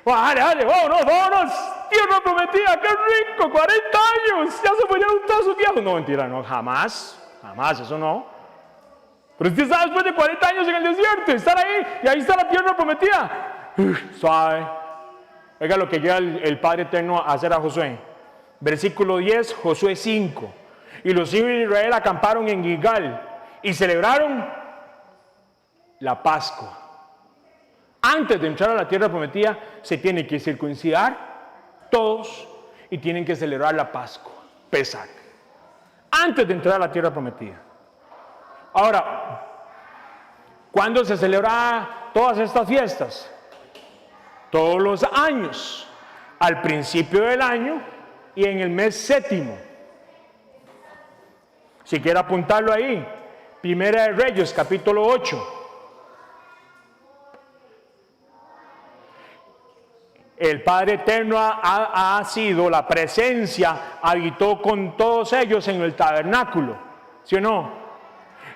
Dale, vámonos, tierra prometida, qué rico, 40 años, ya se murieron todos sus viejos. No, mentira, no, jamás, eso no. Pero usted está después de 40 años en el desierto, estar ahí, y ahí está la tierra prometida. Suave. Oiga lo que llega el Padre Eterno a hacer a Josué. Versículo 10, Josué 5. Y los hijos de Israel acamparon en Gilgal y celebraron la Pascua. Antes de entrar a la tierra prometida, se tiene que circuncidar todos y tienen que celebrar la Pascua, Pesach. Antes de entrar a la tierra prometida. Ahora, ¿cuándo se celebran todas estas fiestas? Todos los años, al principio del año y en el mes séptimo. Si quiere apuntarlo ahí, Primera de Reyes, capítulo 8. El Padre Eterno ha sido la presencia, habitó con todos ellos en el tabernáculo, ¿sí o no?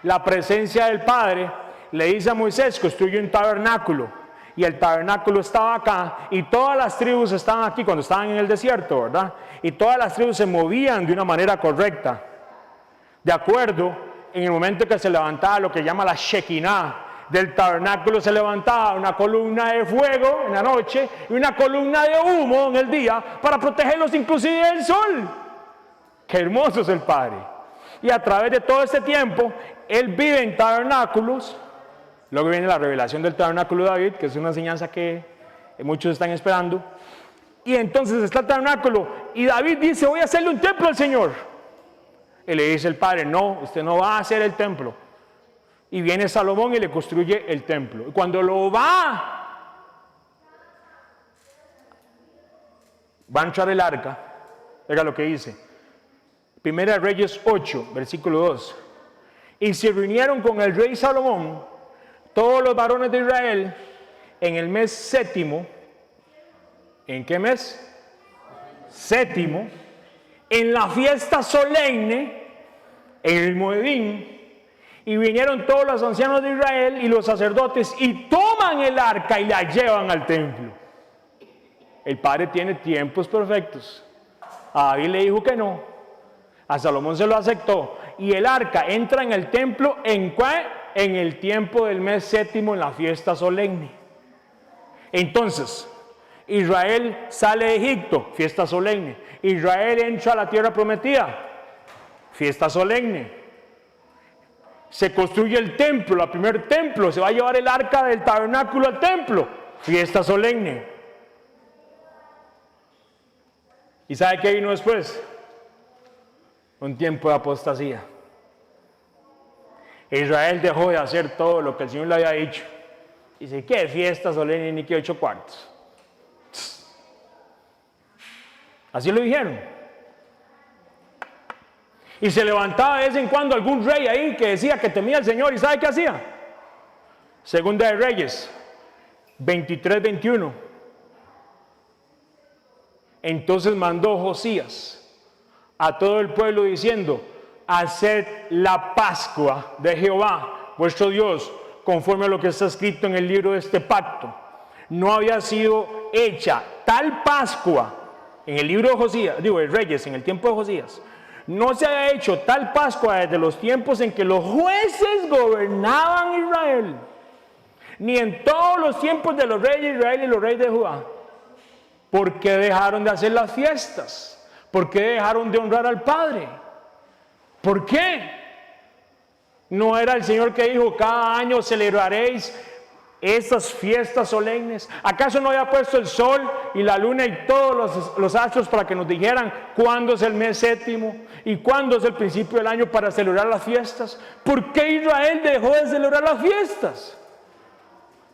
La presencia del Padre le dice a Moisés, construye un tabernáculo, y el tabernáculo estaba acá, y todas las tribus estaban aquí cuando estaban en el desierto, ¿verdad? Y todas las tribus se movían de una manera correcta, de acuerdo, en el momento que se levantaba lo que llama la Shekinah. Del tabernáculo se levantaba una columna de fuego en la noche y una columna de humo en el día para protegerlos inclusive del sol. Qué hermoso es el Padre. Y a través de todo este tiempo, Él vive en tabernáculos. Luego viene la revelación del tabernáculo de David, que es una enseñanza que muchos están esperando. Y entonces está el tabernáculo y David dice, voy a hacerle un templo al Señor. Y le dice el Padre, no, usted no va a hacer el templo. Y viene Salomón y le construye el templo. Y cuando lo va a entrar el arca, oiga lo que dice. Primera de Reyes 8, versículo 2. Y se reunieron con el rey Salomón todos los varones de Israel en el mes séptimo. ¿En qué mes? Séptimo. En la fiesta solemne, en el Moedín. Y vinieron todos los ancianos de Israel y los sacerdotes y toman el arca y la llevan al templo. El Padre tiene tiempos perfectos. A David le dijo que no. A Salomón se lo aceptó. Y el arca entra en el templo en el tiempo del mes séptimo en la fiesta solemne. Entonces, Israel sale de Egipto, fiesta solemne. Israel entra a la tierra prometida, fiesta solemne. Se construye el templo, el primer templo, se va a llevar el arca del tabernáculo al templo, fiesta solemne. ¿Y sabe qué vino después? Un tiempo de apostasía. Israel dejó de hacer todo lo que el Señor le había dicho. Dice, ¿qué fiesta solemne ni qué 8 cuartos? Así lo dijeron. Y se levantaba de vez en cuando algún rey ahí que decía que temía al Señor. ¿Y sabe qué hacía? Segunda de Reyes 23-21. Entonces mandó Josías a todo el pueblo diciendo, haced la Pascua de Jehová, vuestro Dios, conforme a lo que está escrito en el libro de este pacto. No había sido hecha tal Pascua en el libro de Josías, de Reyes, en el tiempo de Josías. No se había hecho tal Pascua desde los tiempos en que los jueces gobernaban Israel, ni en todos los tiempos de los reyes de Israel y los reyes de Judá. ¿Por qué dejaron de hacer las fiestas? ¿Por qué dejaron de honrar al Padre? ¿Por qué? ¿No era el Señor que dijo, cada año celebraréis estas fiestas solemnes? ¿Acaso no había puesto el sol y la luna y todos los astros para que nos dijeran cuándo es el mes séptimo y cuándo es el principio del año para celebrar las fiestas? ¿Por qué Israel dejó de celebrar las fiestas?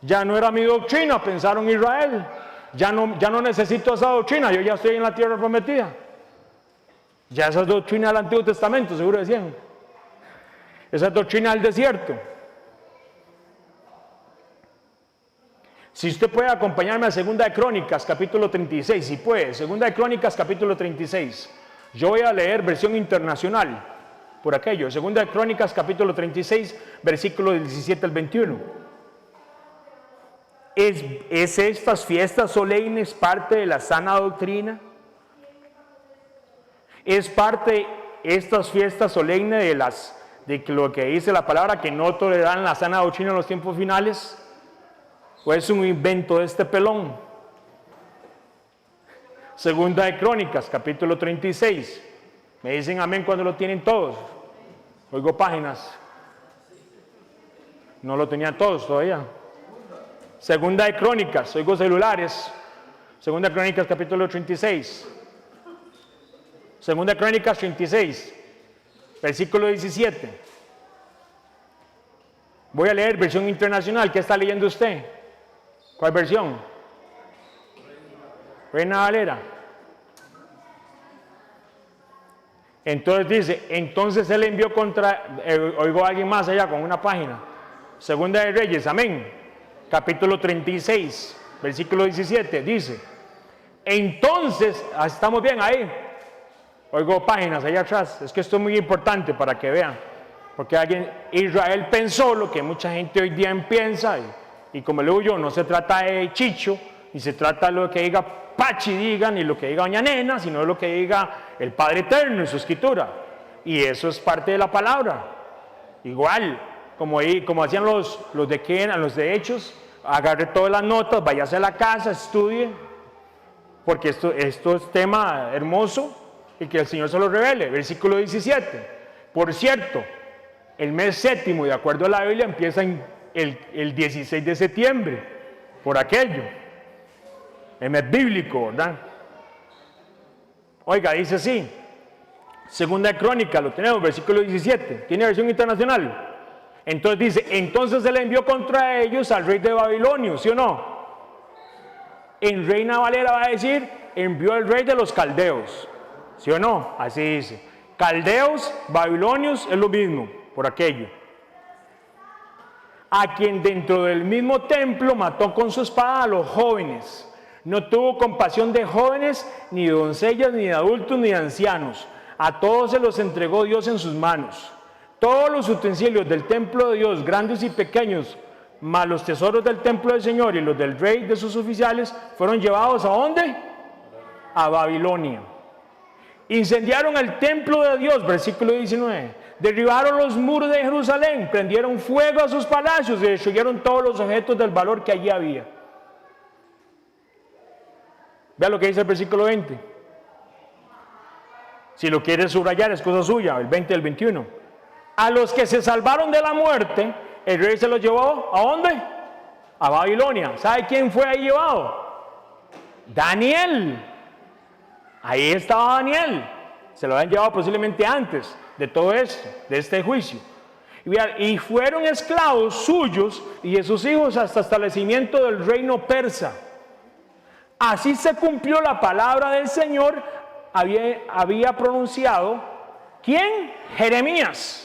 Ya no era mi doctrina, pensaron Israel. Ya no necesito esa doctrina, yo ya estoy en la tierra prometida. Ya esa es doctrina del Antiguo Testamento, seguro decían. Esa es doctrina del desierto. Si usted puede acompañarme a 2 de Crónicas, capítulo 36, si puede, 2 de Crónicas, capítulo 36. Yo voy a leer versión internacional, por aquello. 2 de Crónicas, capítulo 36, versículo 17 al 21. ¿Es estas fiestas solemnes parte de la sana doctrina? ¿Es parte estas fiestas solemnes de lo que dice la palabra, que no tolerarán la sana doctrina en los tiempos finales? ¿O es un invento de este pelón? 2 de Crónicas, capítulo 36. Me dicen amén cuando lo tienen todos. Oigo páginas. No lo tenían todos todavía. 2 de Crónicas, oigo celulares. 2 de Crónicas, capítulo 36. 2 de Crónicas 36, versículo 17. Voy a leer versión internacional. ¿Qué está leyendo usted? ¿Cuál versión? Reina Valera. Entonces dice, entonces él envió contra, oigo a alguien más allá con una página. 2 de Reyes, amén. Capítulo 36, versículo 17, dice, entonces, estamos bien ahí. Oigo páginas allá atrás. Es que esto es muy importante para que vean. Porque Israel pensó lo que mucha gente hoy día piensa. Y como le digo yo, no se trata de Chicho, ni se trata de lo que diga Pachi diga, ni lo que diga Doña Nena, sino de lo que diga el Padre Eterno en su escritura. Y eso es parte de la palabra. Igual, como hacían los de Hechos, agarre todas las notas, váyase a la casa, estudie. Porque esto es tema hermoso. Y que el Señor se lo revele. Versículo 17. Por cierto, el mes séptimo, de acuerdo a la Biblia, empieza el 16 de septiembre. Por aquello. El mes bíblico, ¿verdad? Oiga, dice así. 2 de Crónicas, lo tenemos, versículo 17. ¿Tiene versión internacional? Entonces dice, entonces él envió contra ellos al rey de Babilonia, ¿sí o no? En Reina Valera va a decir, envió al rey de los caldeos. ¿Sí o no? Así dice. Caldeos, babilonios, es lo mismo, por aquello. A quien dentro del mismo templo mató con su espada a los jóvenes. No tuvo compasión de jóvenes, ni de doncellas, ni de adultos, ni de ancianos. A todos se los entregó Dios en sus manos. Todos los utensilios del templo de Dios, grandes y pequeños, más los tesoros del templo del Señor y los del rey de sus oficiales, fueron llevados ¿a dónde? A Babilonia. Incendiaron el templo de Dios, versículo 19. Derribaron los muros de Jerusalén, prendieron fuego a sus palacios y destruyeron todos los objetos del valor que allí había. Vea lo que dice el versículo 20. Si lo quiere subrayar es cosa suya, el 20 y el 21. A los que se salvaron de la muerte, el rey se los llevó ¿a dónde? A Babilonia. ¿Sabe quién fue ahí llevado? Daniel. Ahí estaba Daniel. Se lo habían llevado posiblemente antes de todo esto, de este juicio. Y fueron esclavos suyos y de sus hijos hasta establecimiento del reino persa. Así se cumplió la palabra del Señor, había pronunciado, ¿quién? Jeremías.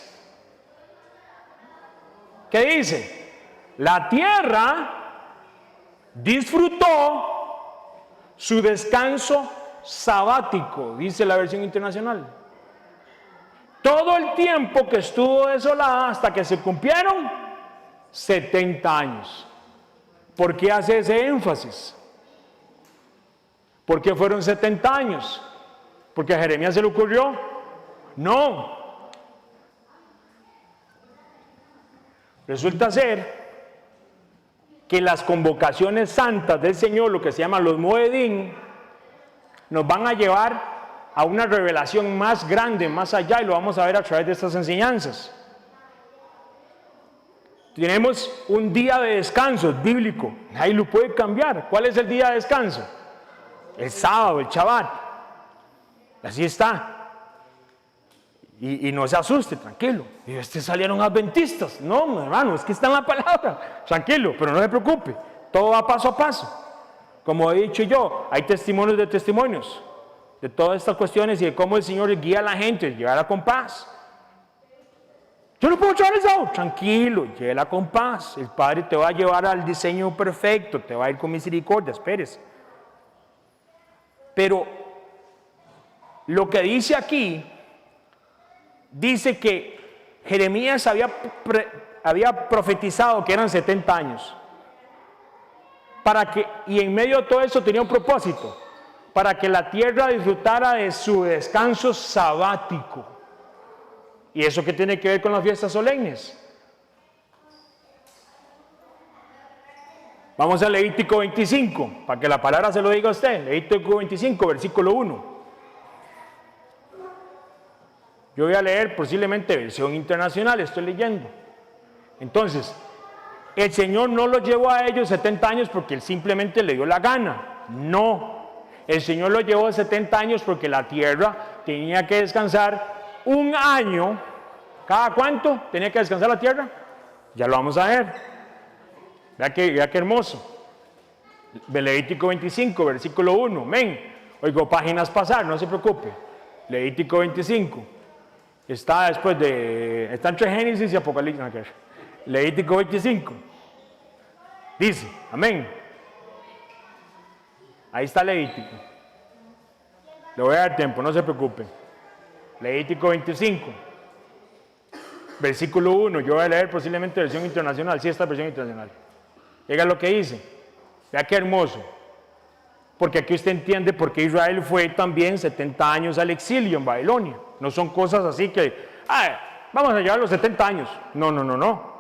¿Qué dice? La tierra disfrutó su descanso sabático, dice la versión internacional. Todo el tiempo que estuvo desolada hasta que se cumplieron 70 años. ¿Por qué hace ese énfasis? ¿Por qué fueron 70 años? ¿Porque a Jeremías se le ocurrió? No. Resulta ser que las convocaciones santas del Señor, lo que se llaman los Moedín, nos van a llevar a una revelación más grande, más allá, y lo vamos a ver a través de estas enseñanzas. tenemos un día de descanso bíblico. Ahí lo puede cambiar. ¿Cuál es el día de descanso? El sábado, el Shabbat. Así está. Y no se asuste, tranquilo. Y salieron adventistas. No, mi hermano, es que está en la palabra. Tranquilo, pero no se preocupe. Todo va paso a paso. Como he dicho yo, hay testimonios de todas estas cuestiones y de cómo el Señor guía a la gente, llevarla con paz. Yo no puedo echar eso. Tranquilo, llévala con paz. El Padre te va a llevar al diseño perfecto, te va a ir con misericordia, espérese. Pero lo que dice aquí, dice que Jeremías había profetizado que eran 70 años. Y en medio de todo eso tenía un propósito, para que la tierra disfrutara de su descanso sabático. ¿Y eso qué tiene que ver con las fiestas solemnes? Vamos a Levítico 25, para que la palabra se lo diga a usted. Levítico 25, versículo 1. Yo voy a leer posiblemente versión internacional, estoy leyendo. Entonces, el Señor no los llevó a ellos 70 años porque Él simplemente le dio la gana. No. El Señor los llevó 70 años porque la tierra tenía que descansar un año. ¿Cada cuánto tenía que descansar la tierra? Ya lo vamos a ver. Vea qué hermoso. Levítico 25, versículo 1. Amén. Oigo páginas pasar, no se preocupe. Levítico 25. Está entre Génesis y Apocalipsis. Levítico 25. Dice, amén. Ahí está Levítico. Le voy a dar tiempo, no se preocupe. Levítico 25. Versículo 1. Yo voy a leer posiblemente versión internacional. Sí, esta versión internacional. Llega lo que dice. Vea qué hermoso. Porque aquí usted entiende por qué Israel fue también 70 años al exilio en Babilonia. No son cosas así que, vamos a llevar los 70 años. No.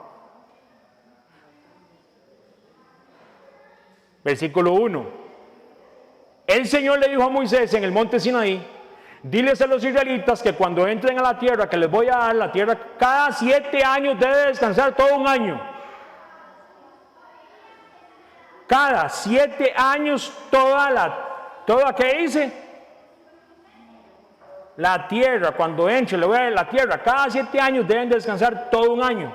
Versículo 1. El Señor le dijo a Moisés en el monte Sinaí: diles a los israelitas que cuando entren a la tierra que les voy a dar, la tierra cada 7 años debe descansar todo un año. Cada 7 años toda que dice la tierra, cuando entre, le voy a dar la tierra, cada 7 años deben descansar todo un año,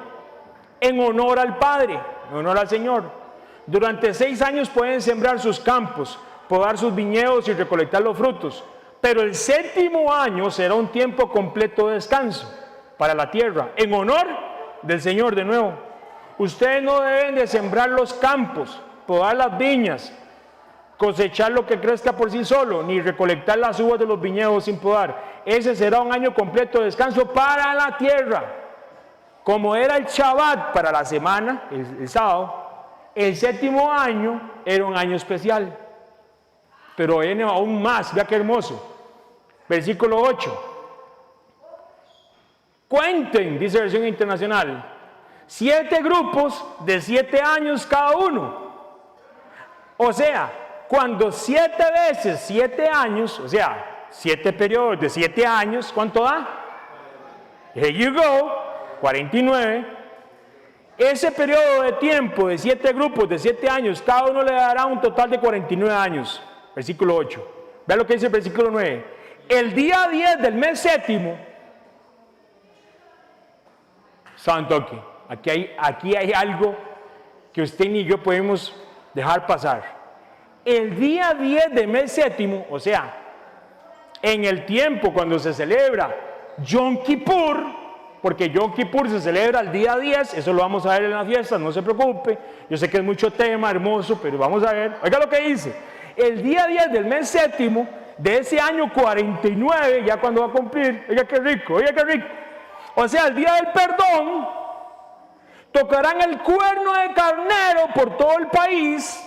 en honor al Padre, en honor al Señor. Durante 6 años pueden sembrar sus campos, podar sus viñedos y recolectar los frutos, pero el 7º año será un tiempo completo de descanso para la tierra, en honor del Señor. De nuevo, ustedes no deben de sembrar los campos, podar las viñas, cosechar lo que crezca por sí solo, ni recolectar las uvas de los viñedos sin podar. Ese será un año completo de descanso para la tierra. Como era el Shabbat para la semana, el sábado, el 7º año era un año especial. Pero viene aún más, vea qué hermoso. Versículo 8. Cuenten, dice versión internacional, 7 grupos de 7 años cada uno. O sea, cuando 7 veces 7 años, o sea, 7 periodos de 7 años, ¿cuánto da? Here you go, 49. Ese periodo de tiempo de 7 grupos de 7 años, cada uno le dará un total de 49 años. Versículo 8. Vea lo que dice el versículo 9. El día 10 del mes séptimo, santo aquí hay algo que usted ni yo podemos dejar pasar. El día 10 del mes séptimo, o sea, en el tiempo cuando se celebra Yom Kippur, porque Yom Kippur se celebra el día 10, eso lo vamos a ver en la fiesta, no se preocupe. Yo sé que es mucho tema, hermoso, pero vamos a ver. Oiga lo que dice. El día 10 del mes séptimo de ese año 49, ya cuando va a cumplir, oiga qué rico. O sea, el día del perdón, tocarán el cuerno de carnero por todo el país,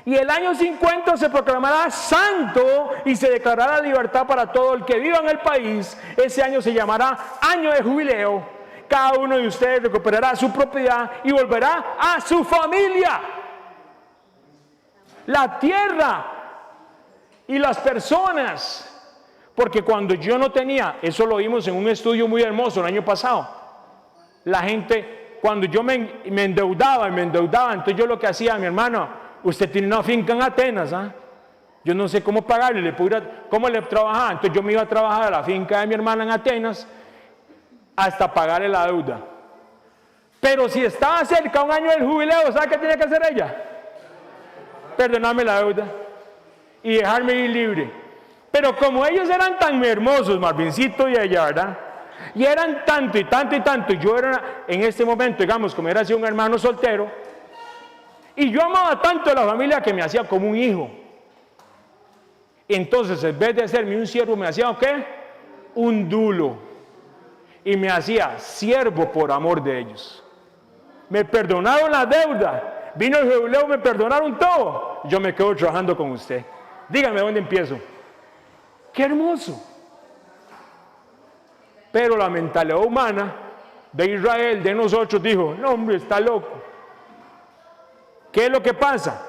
y el año 50 se proclamará santo y se declarará libertad para todo el que viva en el país. Ese año se llamará año de jubileo. Cada uno de ustedes recuperará su propiedad y volverá a su familia. La tierra y las personas, porque cuando yo no tenía, eso lo vimos en un estudio muy hermoso el año pasado, la gente cuando yo me endeudaba, entonces yo lo que hacía, mi hermano, usted tiene una finca en Atenas, ¿ah? Yo no sé cómo pagarle, cómo le trabajaba. Entonces yo me iba a trabajar a la finca de mi hermana en Atenas hasta pagarle la deuda. Pero si estaba cerca un año del jubileo, ¿sabe qué tenía que hacer ella? Perdonarme la deuda y dejarme ir libre. Pero como ellos eran tan hermosos, Marvincito y ella, ¿verdad? Y eran tanto y tanto y tanto, y yo era en este momento, digamos, como era así un hermano soltero, y yo amaba tanto a la familia que me hacía como un hijo. Entonces, en vez de hacerme un siervo, me hacía, ¿qué? Un dulo. Y me hacía siervo por amor de ellos. Me perdonaron la deuda. Vino el jubileo, me perdonaron todo. Yo me quedo trabajando con usted. Dígame dónde empiezo. ¡Qué hermoso! Pero la mentalidad humana de Israel, de nosotros, dijo, no hombre, está loco. ¿Qué es lo que pasa?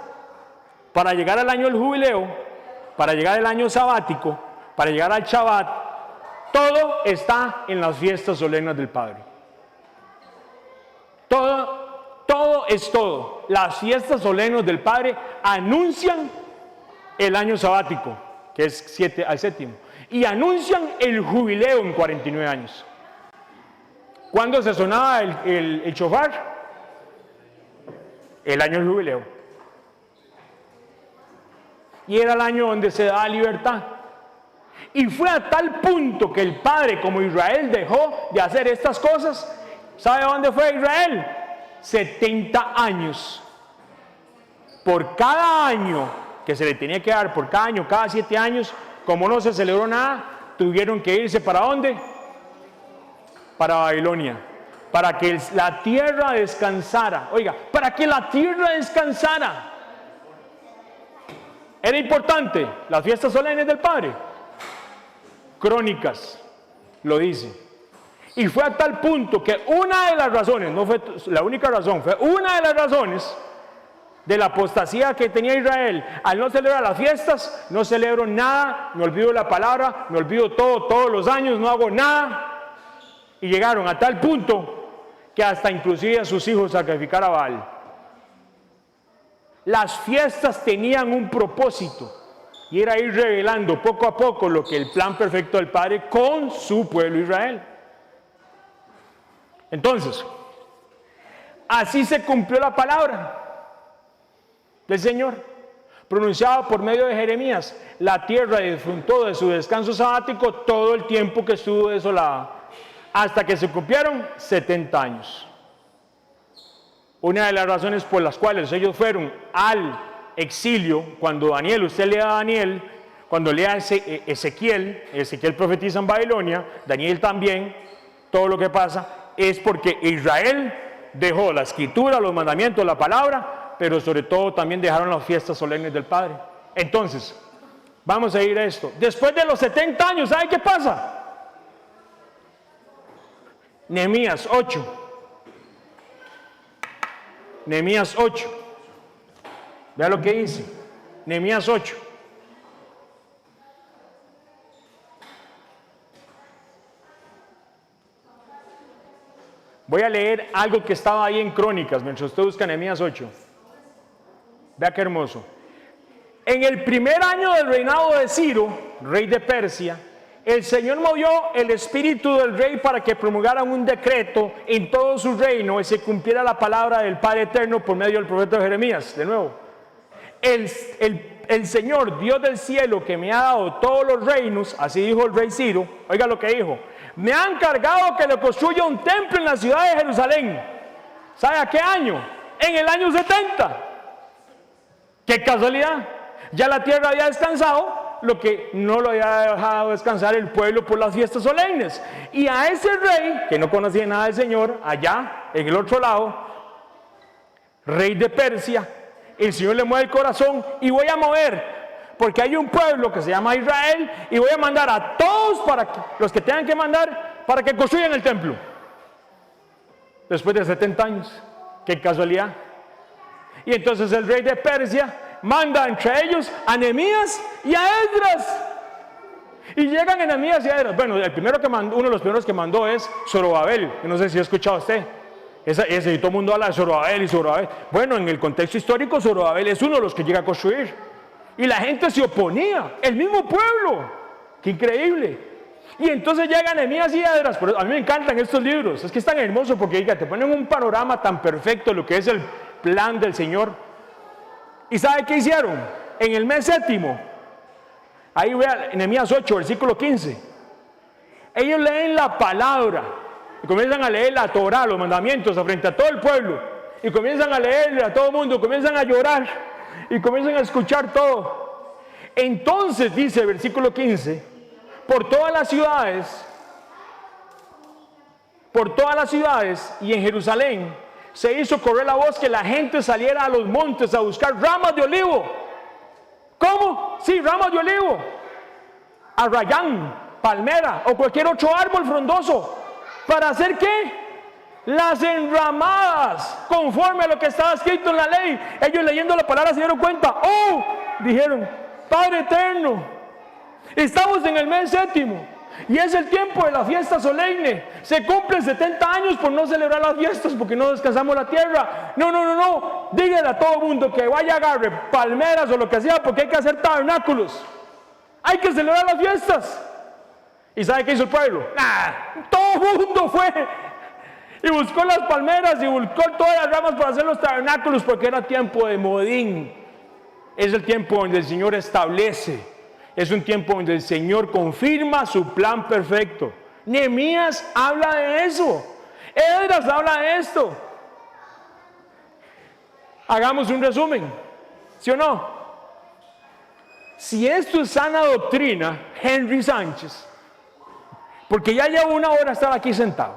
Para llegar al año del jubileo, para llegar al año sabático, para llegar al Shabbat, todo está en las fiestas solemnes del Padre. Todo es todo. Las fiestas solemnes del Padre anuncian el año sabático, que es 7 al séptimo, y anuncian el jubileo en 49 años. ¿Cuándo se sonaba el shofar? El año del jubileo. Y era el año donde se da libertad. Y fue a tal punto que el Padre, como Israel, dejó de hacer estas cosas. ¿Sabe dónde fue Israel? 70 años. Por cada año que se le tenía que dar, por cada año, cada 7 años, como no se celebró nada, tuvieron que irse ¿para dónde? Para Babilonia. Para que la tierra descansara. Oiga, para que la tierra descansara. Era importante las fiestas solemnes del Padre. Crónicas lo dice. Y fue a tal punto que una de las razones, no fue la única razón, fue una de las razones de la apostasía que tenía Israel. Al no celebrar las fiestas, no celebro nada, me olvido la palabra, me olvido todo, todos los años, no hago nada. Y llegaron a tal punto que hasta inclusive a sus hijos sacrificar a Baal. Las fiestas tenían un propósito y era ir revelando poco a poco lo que el plan perfecto del Padre con su pueblo Israel. Entonces, así se cumplió la palabra del Señor, pronunciada por medio de Jeremías. La tierra disfrutó de su descanso sabático todo el tiempo que estuvo desolada, hasta que se cumplieron 70 años. Una de las razones por las cuales ellos fueron al exilio, cuando Daniel, usted lea a Daniel, cuando lea Ezequiel profetiza en Babilonia, Daniel también, todo lo que pasa es porque Israel dejó la escritura, los mandamientos, la palabra, pero sobre todo también dejaron las fiestas solemnes del Padre. Entonces, vamos a ir a esto. Después de los 70 años, ¿sabe qué pasa? Nehemías 8. Nehemías 8. Vea lo que dice. Nehemías 8. Voy a leer algo que estaba ahí en Crónicas, mientras usted busca Nehemías 8. Vea qué hermoso. En el primer año del reinado de Ciro, rey de Persia, el Señor movió el espíritu del rey para que promulgaran un decreto en todo su reino y se cumpliera la palabra del Padre Eterno por medio del profeta Jeremías. De nuevo, el Señor, Dios del cielo, que me ha dado todos los reinos, así dijo el rey Ciro, oiga lo que dijo, me ha encargado que le construya un templo en la ciudad de Jerusalén. ¿Sabe a qué año? En el año 70. ¡Qué casualidad! Ya la tierra había descansado, lo que no lo había dejado descansar el pueblo por las fiestas solemnes. Y a ese rey, que no conocía nada del Señor, allá, en el otro lado, rey de Persia, el Señor le mueve el corazón y voy a mover, porque hay un pueblo que se llama Israel, y voy a mandar a todos, los que tengan que mandar, para que construyan el templo. Después de 70 años, qué casualidad. Y entonces el rey de Persia manda entre ellos a Nehemías y a Esdras. Y llegan Nehemías y a Esdras. Bueno, uno de los primeros que mandó es Zorobabel, que no sé si ha escuchado usted, Y todo el mundo habla de Zorobabel y Zorobabel. Bueno, en el contexto histórico, Zorobabel es uno de los que llega a construir. Y la gente se oponía, el mismo pueblo. ¡Qué increíble! Y entonces llegan Nehemías y Esdras. A mí me encantan estos libros, es que es tan hermoso porque te ponen un panorama tan perfecto de lo que es el plan del Señor. ¿Y sabe qué hicieron? En el mes séptimo, ahí vea Nehemías 8, versículo 15. Ellos leen la palabra y comienzan a leer la Torá, los mandamientos, frente a todo el pueblo. Y comienzan a leerle a todo el mundo, comienzan a llorar y comienzan a escuchar todo. Entonces dice el versículo 15, por todas las ciudades y en Jerusalén se hizo correr la voz que la gente saliera a los montes a buscar ramas de olivo. ¿Cómo? Sí, ramas de olivo, arrayán, palmera o cualquier otro árbol frondoso. ¿Para hacer qué? Las enramadas, conforme a lo que estaba escrito en la ley. Ellos leyendo la palabra se dieron cuenta. ¡Oh! Dijeron, Padre eterno, estamos en el mes séptimo y es el tiempo de la fiesta solemne. Se cumplen 70 años por no celebrar las fiestas porque no descansamos la tierra. No. Díganle a todo el mundo que vaya a agarre palmeras o lo que sea porque hay que hacer tabernáculos. Hay que celebrar las fiestas. ¿Y sabe qué hizo el pueblo? Todo el mundo fue y buscó las palmeras y buscó todas las ramas para hacer los tabernáculos porque era tiempo de modín. Es el tiempo donde el Señor establece. Es un tiempo donde el Señor confirma su plan perfecto. Nehemías habla de eso. Esdras habla de esto. Hagamos un resumen, ¿sí o no? Si esto es sana doctrina, Henry Sánchez, porque ya llevo una hora estar aquí sentado,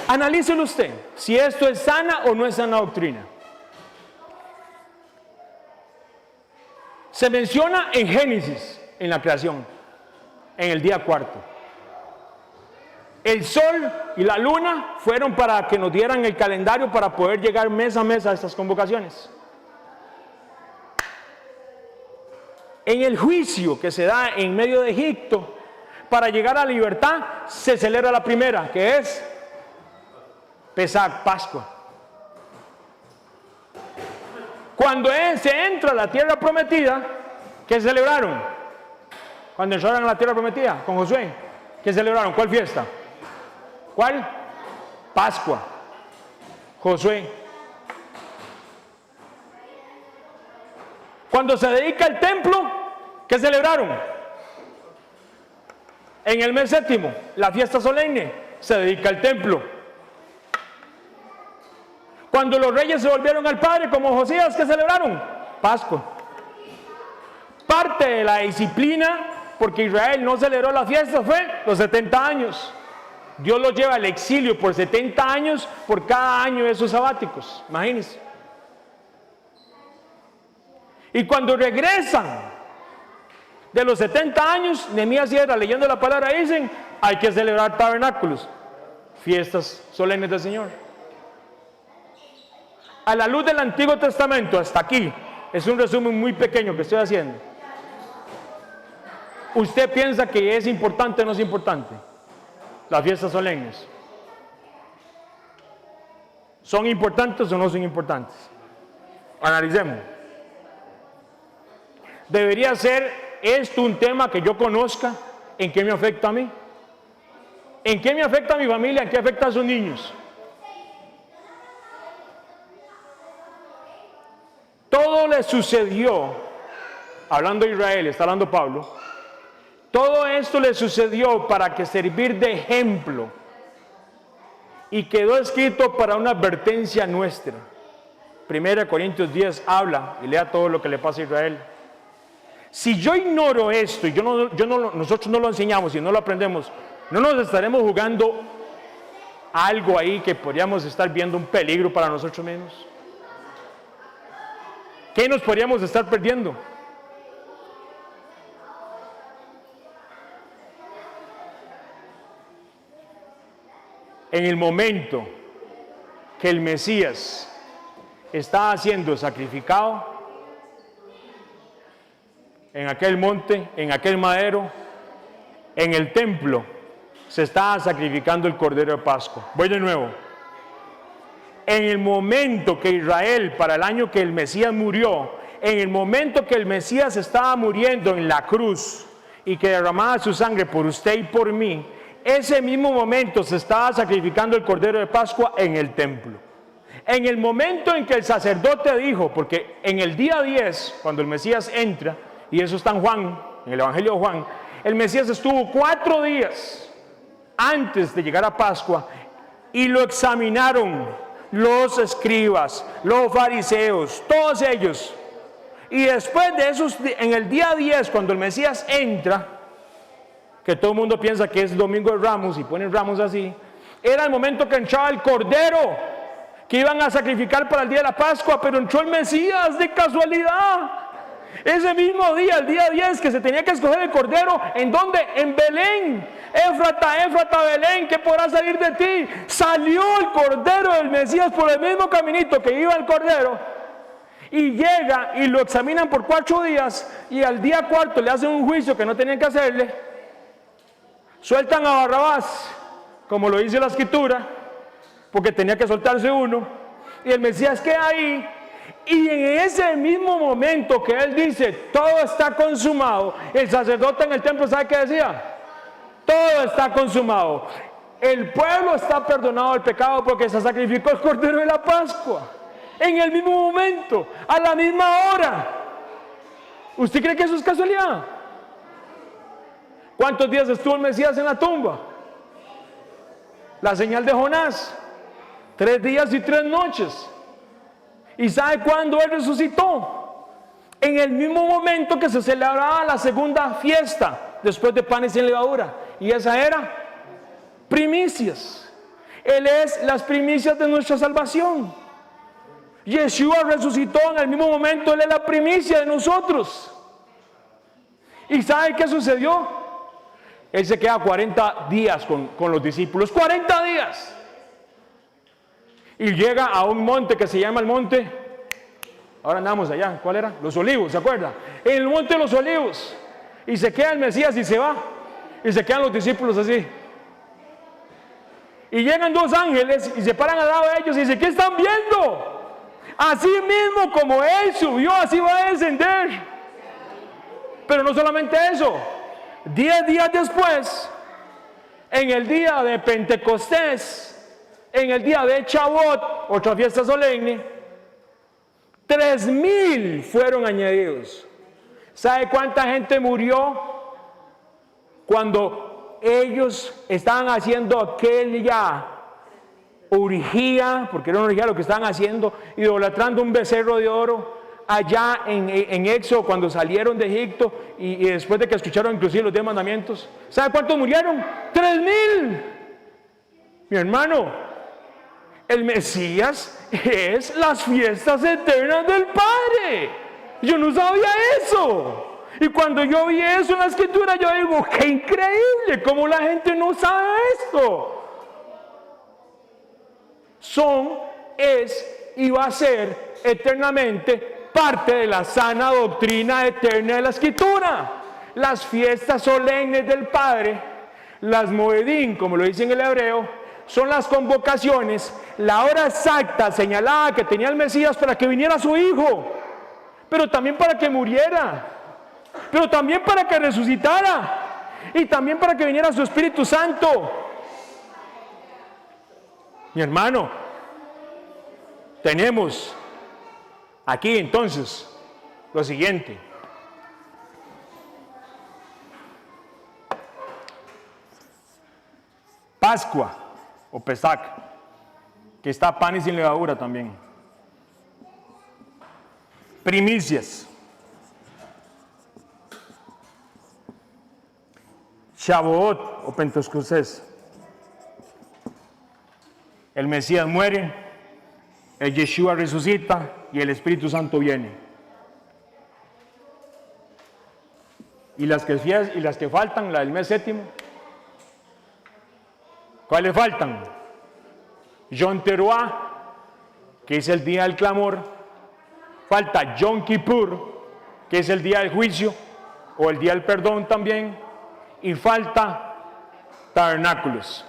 analícelo usted, si esto es sana o no es sana doctrina. Se menciona en Génesis, en la creación, en el día cuarto. El sol y la luna fueron para que nos dieran el calendario para poder llegar mes a mes a estas convocaciones. En el juicio que se da en medio de Egipto, para llegar a la libertad, se celebra la primera, que es Pesach, Pascua. Cuando se entra a la tierra prometida, ¿qué celebraron? Cuando entraron a la tierra prometida con Josué, ¿qué celebraron? ¿Cuál fiesta? ¿Cuál? Pascua. Josué. Cuando se dedica el templo, ¿qué celebraron? En el mes séptimo, la fiesta solemne, se dedica el templo. Cuando los reyes se volvieron al Padre, como Josías, ¿qué celebraron? Pascua. Parte de la disciplina, porque Israel no celebró la fiesta, fue los 70 años. Dios los lleva al exilio por 70 años, por cada año de esos sabáticos. Imagínense. Y cuando regresan de los 70 años, Nehemías y Esdras, leyendo la palabra, dicen, hay que celebrar tabernáculos, fiestas solemnes del Señor. A la luz del Antiguo Testamento, hasta aquí, es un resumen muy pequeño que estoy haciendo. ¿Usted piensa que es importante o no es importante? Las fiestas solemnes. ¿Son importantes o no son importantes? Analicemos. ¿Debería ser esto un tema que yo conozca? ¿En qué me afecta a mí? ¿En qué me afecta a mi familia? ¿En qué afecta a sus niños? Todo le sucedió, hablando de Israel, está hablando Pablo, todo esto le sucedió para que servir de ejemplo y quedó escrito para una advertencia nuestra. 1 Corintios 10 habla y lea todo lo que le pasa a Israel. Si yo ignoro esto y nosotros no lo enseñamos y no lo aprendemos, no nos estaremos jugando algo ahí que podríamos estar viendo un peligro para nosotros mismos. ¿Qué nos podríamos estar perdiendo? En el momento que el Mesías está siendo sacrificado, en aquel monte, en aquel madero, en el templo, se está sacrificando el Cordero de Pascua. Voy de nuevo. en el momento que Israel, para el año que el Mesías murió, en el momento que el Mesías estaba muriendo en la cruz y que derramaba su sangre por usted y por mí, ese mismo momento se estaba sacrificando el Cordero de Pascua en el templo. En el momento en que el sacerdote dijo, porque en el día 10, cuando el Mesías entra, y eso está en Juan, en el Evangelio de Juan, el Mesías estuvo 4 días antes de llegar a Pascua y lo examinaron los escribas, los fariseos, todos ellos. Y después de esos, en el día 10, cuando el Mesías entra, que todo el mundo piensa que es Domingo de Ramos y ponen Ramos así, era el momento que entraba el Cordero que iban a sacrificar para el día de la Pascua, pero entró el Mesías de casualidad. Ese mismo día, el día 10, que se tenía que escoger el Cordero, ¿en dónde? En Belén. Éfrata, Éfrata, Belén, ¿qué podrá salir de ti? Salió el Cordero del Mesías por el mismo caminito que iba el Cordero, y llega y lo examinan por 4 días, y al día 4 le hacen un juicio que no tenían que hacerle. Sueltan a Barrabás, como lo dice la Escritura, porque tenía que soltarse uno, y el Mesías queda ahí, y en ese mismo momento que él dice, todo está consumado, el sacerdote en el templo, ¿sabe qué decía? Todo está consumado, el pueblo está perdonado del pecado porque se sacrificó el Cordero de la Pascua, en el mismo momento, a la misma hora. ¿Usted cree que eso es casualidad? ¿Cuántos días estuvo el Mesías en la tumba? La señal de Jonás, 3 días y 3 noches. ¿Y sabe cuándo él resucitó? En el mismo momento que se celebraba la segunda fiesta después de panes sin levadura, y esa era primicias. Él es las primicias de nuestra salvación. Yeshua resucitó en el mismo momento, él es la primicia de nosotros. ¿Y sabe qué sucedió? Él se queda 40 días con los discípulos, 40 días. Y llega a un monte que se llama el monte, ahora andamos allá, ¿cuál era? Los Olivos, ¿se acuerda? En el monte de los Olivos. Y se queda el Mesías y se va. Y se quedan los discípulos así. Y llegan 2 ángeles y se paran al lado de ellos y dicen, ¿qué están viendo? Así mismo como él subió, así va a descender. Pero no solamente eso. 10 días después, en el día de Pentecostés, en el día de Chabot, otra fiesta solemne, 3,000 fueron añadidos. ¿Sabe cuánta gente murió cuando ellos estaban haciendo aquella orgía? Porque era una orgía lo que estaban haciendo, idolatrando un becerro de oro allá en Éxodo, cuando salieron de Egipto y después de que escucharon inclusive los 10 mandamientos. ¿Sabe cuántos murieron? 3,000. Mi hermano, el Mesías es las fiestas eternas del Padre. Yo no sabía eso. Y cuando yo vi eso en la Escritura, yo digo, qué increíble, cómo la gente no sabe esto. Es y va a ser eternamente parte de la sana doctrina eterna de la Escritura. Las fiestas solemnes del Padre, las moedín, como lo dice en el hebreo, son las convocaciones, la hora exacta señalada que tenía el Mesías para que viniera su Hijo, pero también para que muriera, pero también para que resucitara, y también para que viniera su Espíritu Santo. Mi hermano, tenemos aquí entonces lo siguiente. Pascua o Pesach, que está panes sin levadura también. Primicias. Shavuot o Pentecostés. El Mesías muere, el Yeshua resucita y el Espíritu Santo viene. Y las que faltan, la del mes séptimo, ¿cuáles faltan? Yom Teruah, que es el día del clamor. Falta Yom Kippur, que es el día del juicio, o el día del perdón también. Y falta tabernáculos.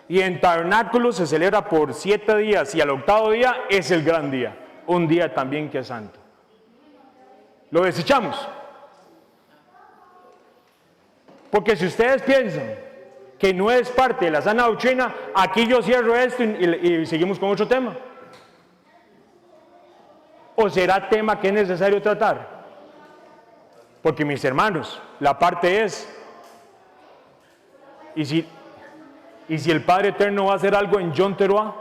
Y en tabernáculos se celebra por 7 días y al octavo día es el gran día, un día también que es santo. Lo desechamos. Porque si ustedes piensan que no es parte de la sana doctrina, aquí yo cierro esto y seguimos con otro tema. ¿O será tema que es necesario tratar? Porque mis hermanos, la parte es, ¿y si el Padre Eterno va a hacer algo en Yom Teruah?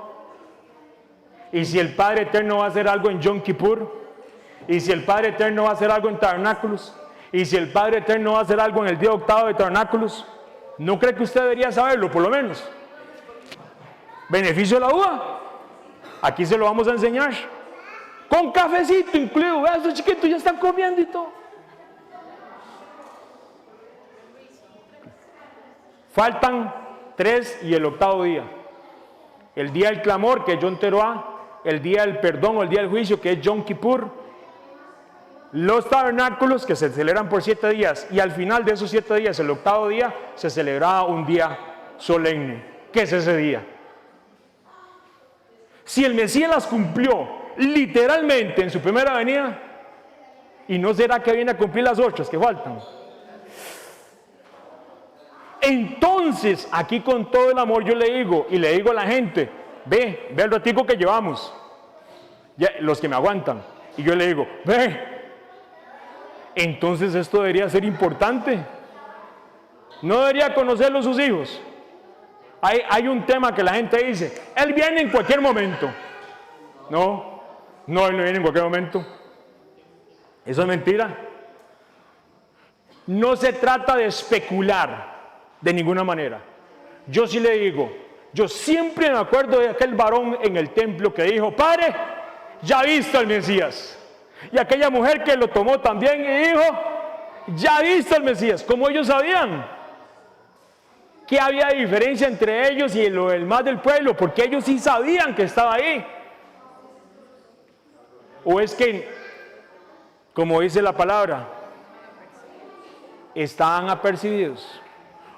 ¿Y si el Padre Eterno va a hacer algo en Yom Kippur? ¿Y si el Padre Eterno va a hacer algo en tabernáculos? ¿Y si el Padre Eterno va a hacer algo en el día octavo de tabernáculos? ¿No cree que usted debería saberlo, por lo menos? Beneficio de la duda. Aquí se lo vamos a enseñar. Con cafecito incluido. Vean, estos chiquitos ya están comiendo y todo. Faltan 3 y el octavo día. El día del clamor, que es Yom Teruah. El día del perdón o el día del juicio, que es Yom Kippur. Los tabernáculos, que se celebran por 7 días. Y al final de esos 7 días, el octavo día, se celebraba un día solemne. ¿Qué es ese día? Si el Mesías las cumplió literalmente en su primera venida, ¿y no será que viene a cumplir las otras que faltan? Entonces, aquí con todo el amor yo le digo, y le digo a la gente, ve el ratico que llevamos, ya, los que me aguantan, y yo le digo, ve, entonces esto debería ser importante. No debería conocerlo sus hijos. Hay un tema que la gente dice, él viene en cualquier momento. No, él no viene en cualquier momento. Eso es mentira. No se trata de especular de ninguna manera. Yo sí le digo, yo siempre me acuerdo de aquel varón en el templo que dijo, Padre, ya he visto al Mesías. Y aquella mujer que lo tomó también y dijo, ya he visto al Mesías. Como ellos sabían que había diferencia entre ellos y el más del pueblo, porque ellos sí sabían que estaba ahí. O es que, como dice la palabra, estaban apercibidos.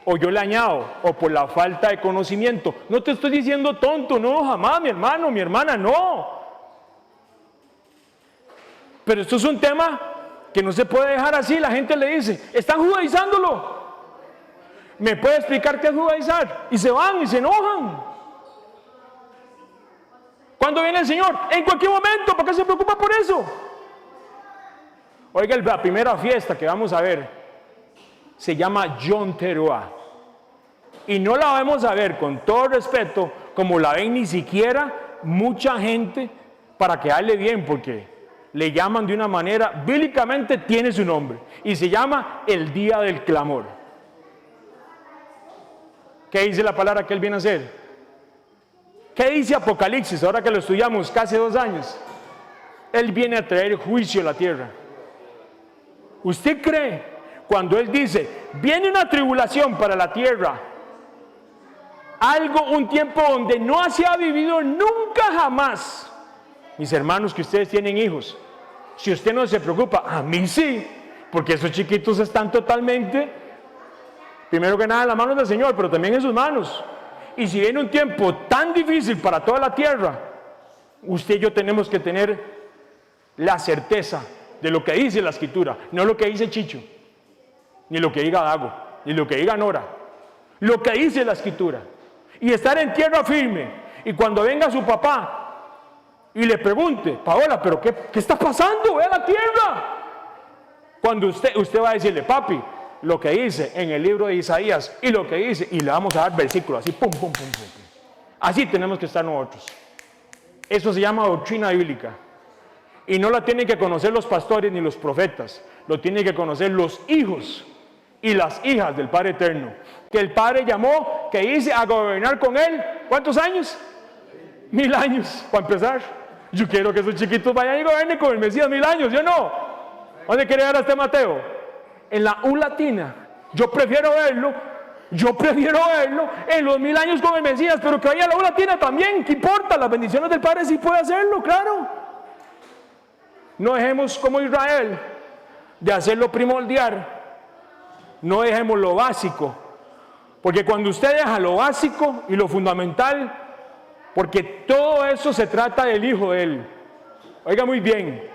O yo le añado, o por la falta de conocimiento. No te estoy diciendo tonto, no, jamás, mi hermano, mi hermana, no. Pero esto es un tema que no se puede dejar así. La gente le dice, están judaizándolo. ¿Me puede explicar qué es judaizar? Y se van y se enojan. ¿Cuándo viene el Señor? En cualquier momento. ¿Para qué se preocupa por eso? Oiga, la primera fiesta que vamos a ver se llama Yom Teruah. Y no la vamos a ver, con todo respeto, como la ven ni siquiera mucha gente, para quedarle bien, porque le llaman de una manera, bíblicamente tiene su nombre, y se llama el día del clamor. ¿Qué dice la palabra que él viene a hacer? ¿Qué dice Apocalipsis, ahora que lo estudiamos casi 2 años? Él viene a traer juicio a la tierra. ¿Usted cree, cuando él dice, viene una tribulación para la tierra, un tiempo donde no se ha vivido nunca jamás? Mis hermanos, que ustedes tienen hijos, si usted no se preocupa, a mí sí, porque esos chiquitos están totalmente, primero que nada, en las manos del Señor, pero también en sus manos. Y si viene un tiempo tan difícil para toda la tierra, usted y yo tenemos que tener la certeza de lo que dice la Escritura, no lo que dice Chicho, ni lo que diga Dago, ni lo que diga Nora, lo que dice la Escritura. Y estar en tierra firme. Y cuando venga su papá y le pregunte, Paola, ¿pero qué está pasando? Ve a la tierra. Cuando usted va a decirle, papi, lo que dice en el libro de Isaías y lo que dice, y le vamos a dar versículos así, pum, pum, pum, pum, pum. Así tenemos que estar nosotros. Eso se llama doctrina bíblica. Y no la tienen que conocer los pastores ni los profetas, lo tienen que conocer los hijos y las hijas del Padre Eterno, que el Padre llamó, que hice a gobernar con él, ¿cuántos años? 1000 años, para empezar. Yo quiero que esos chiquitos vayan y gobiernen con el Mesías 1000 años, ¿yo no? ¿Dónde quiere ver a este Mateo? En la U latina. Yo prefiero verlo en los 1000 años con el Mesías, pero que vaya a la U latina también, ¿qué importa? Las bendiciones del Padre sí puede hacerlo, claro. No dejemos como Israel de hacerlo primordial, no dejemos lo básico Porque cuando usted deja lo básico y lo fundamental, porque todo eso se trata del Hijo de Él. Oiga muy bien,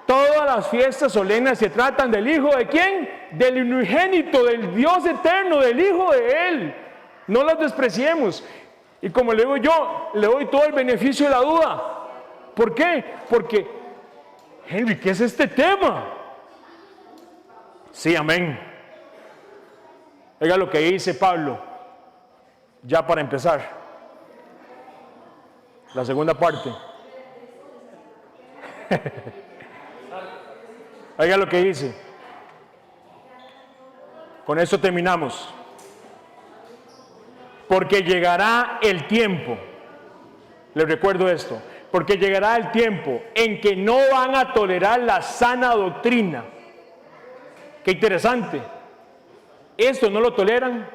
todas las fiestas solemnes se tratan del Hijo de ¿quién? Del unigénito, del Dios eterno, del Hijo de Él. No las despreciemos. Y como le digo yo, le doy todo el beneficio de la duda. ¿Por qué? Porque, Henry, ¿qué es este tema? Sí, amén. Oiga lo que dice Pablo, ya para empezar. La segunda parte. Oiga lo que dice. Con eso terminamos. Porque llegará el tiempo, les recuerdo esto, porque llegará el tiempo en que no van a tolerar la sana doctrina. Qué interesante. Esto no lo toleran.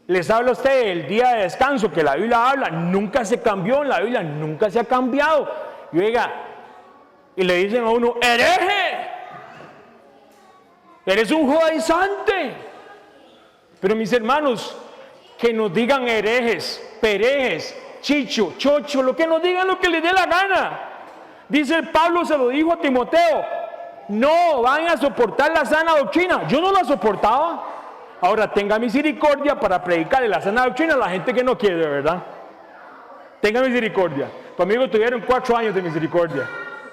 Les habla usted el día de descanso que la Biblia habla, nunca se cambió, en la Biblia nunca se ha cambiado. Y oiga, y le dicen a uno, hereje, eres un judaizante. Pero mis hermanos, que nos digan herejes, perejes, chicho, chocho, lo que nos digan, lo que les dé la gana. Dice Pablo, se lo dijo a Timoteo, no van a soportar la sana doctrina. Yo no la soportaba. Ahora tenga misericordia para predicarle la sana doctrina a la gente que no quiere, ¿verdad? Tenga misericordia. Conmigo tuvieron 4 años de misericordia.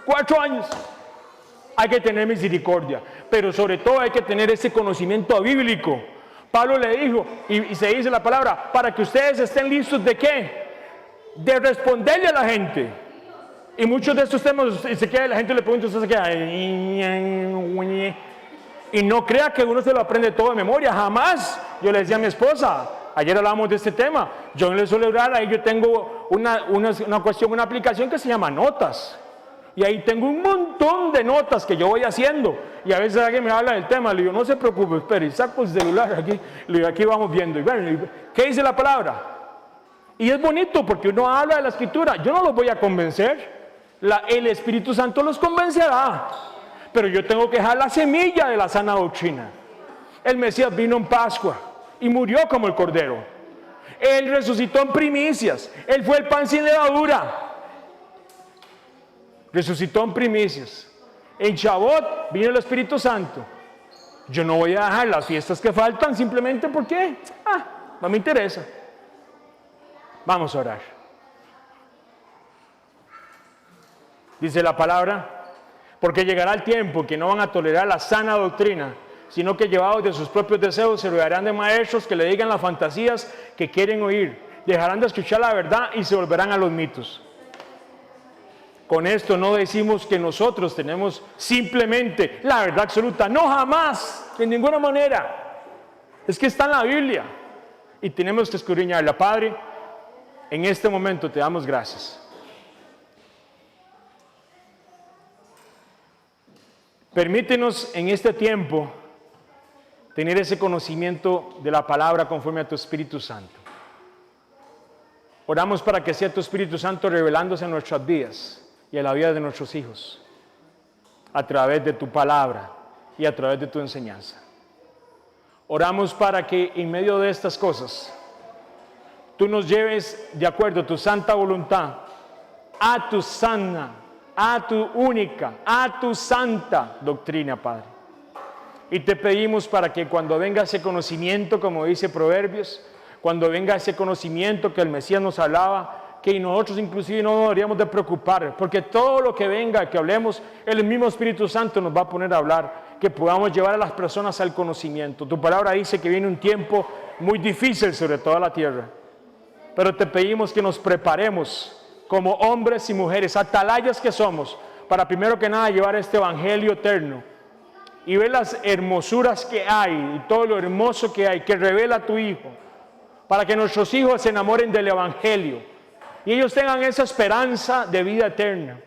4 años. Hay que tener misericordia, pero sobre todo hay que tener ese conocimiento bíblico. Pablo le dijo, y se dice la palabra, para que ustedes estén listos ¿de qué? De responderle a la gente. Y muchos de estos temas, la gente le pregunta, usted se queda, y no crea que uno se lo aprende todo de memoria, jamás. Yo le decía a mi esposa, ayer hablábamos de este tema, yo en el celular, ahí yo tengo una cuestión, una aplicación que se llama Notas. Y ahí tengo un montón de notas que yo voy haciendo. Y a veces alguien me habla del tema, le digo, no se preocupe, espere, saco el celular aquí, le digo, aquí vamos viendo. Y bueno, ¿qué dice la palabra? Y es bonito porque uno habla de la Escritura. Yo no los voy a convencer. El Espíritu Santo los convencerá. Pero yo tengo que dejar la semilla de la sana doctrina. El Mesías vino en Pascua y murió como el Cordero. Él resucitó en primicias. Él fue el pan sin levadura. Resucitó en primicias. En Shavuot vino el Espíritu Santo. Yo no voy a dejar las fiestas que faltan simplemente porque no me interesa. Vamos a orar. Dice la palabra, porque llegará el tiempo que no van a tolerar la sana doctrina, sino que llevados de sus propios deseos se rodearán de maestros que le digan las fantasías que quieren oír. Dejarán de escuchar la verdad y se volverán a los mitos. Con esto no decimos que nosotros tenemos simplemente la verdad absoluta. No, jamás, de ninguna manera. Es que está en la Biblia y tenemos que escudriñarla. Padre, en este momento te damos gracias. Permítenos en este tiempo tener ese conocimiento de la palabra conforme a tu Espíritu Santo. Oramos para que sea tu Espíritu Santo revelándose en nuestras vidas y en la vida de nuestros hijos, a través de tu palabra y a través de tu enseñanza. Oramos para que en medio de estas cosas, tú nos lleves de acuerdo a tu santa voluntad, a tu sana, a tu única, a tu santa doctrina, Padre. Y te pedimos para que cuando venga ese conocimiento, como dice Proverbios, cuando venga ese conocimiento que el Mesías nos hablaba, que nosotros inclusive no nos deberíamos de preocupar, porque todo lo que venga, que hablemos, el mismo Espíritu Santo nos va a poner a hablar, que podamos llevar a las personas al conocimiento. Tu palabra dice que viene un tiempo muy difícil sobre toda la tierra, pero te pedimos que nos preparemos como hombres y mujeres, atalayas que somos, para primero que nada llevar este evangelio eterno y ver las hermosuras que hay y todo lo hermoso que hay, que revela tu Hijo, para que nuestros hijos se enamoren del evangelio y ellos tengan esa esperanza de vida eterna.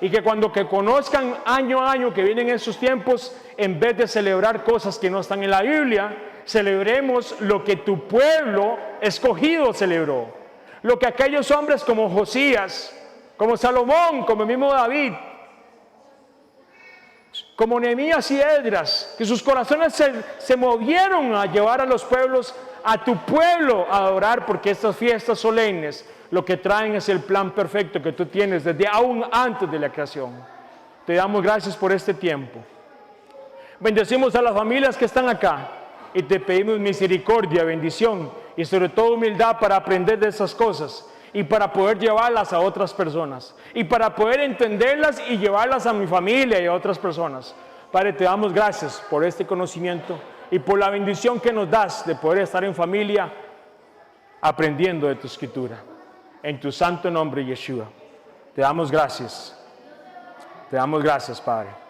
Y que cuando que conozcan año a año que vienen esos tiempos, en vez de celebrar cosas que no están en la Biblia, celebremos lo que tu pueblo escogido celebró. Lo que aquellos hombres como Josías, como Salomón, como el mismo David, como Nehemías y Esdras, que sus corazones se movieron a llevar a los pueblos, a tu pueblo a adorar, porque estas fiestas solemnes lo que traen es el plan perfecto que tú tienes desde aún antes de la creación. Te damos gracias por este tiempo. Bendecimos a las familias que están acá y te pedimos misericordia, bendición y sobre todo humildad para aprender de esas cosas y para poder llevarlas a otras personas y para poder entenderlas y llevarlas a mi familia y a otras personas. Padre, te damos gracias por este conocimiento y por la bendición que nos das de poder estar en familia aprendiendo de tu escritura. En tu santo nombre, Yeshua, te damos gracias. Te damos gracias, Padre.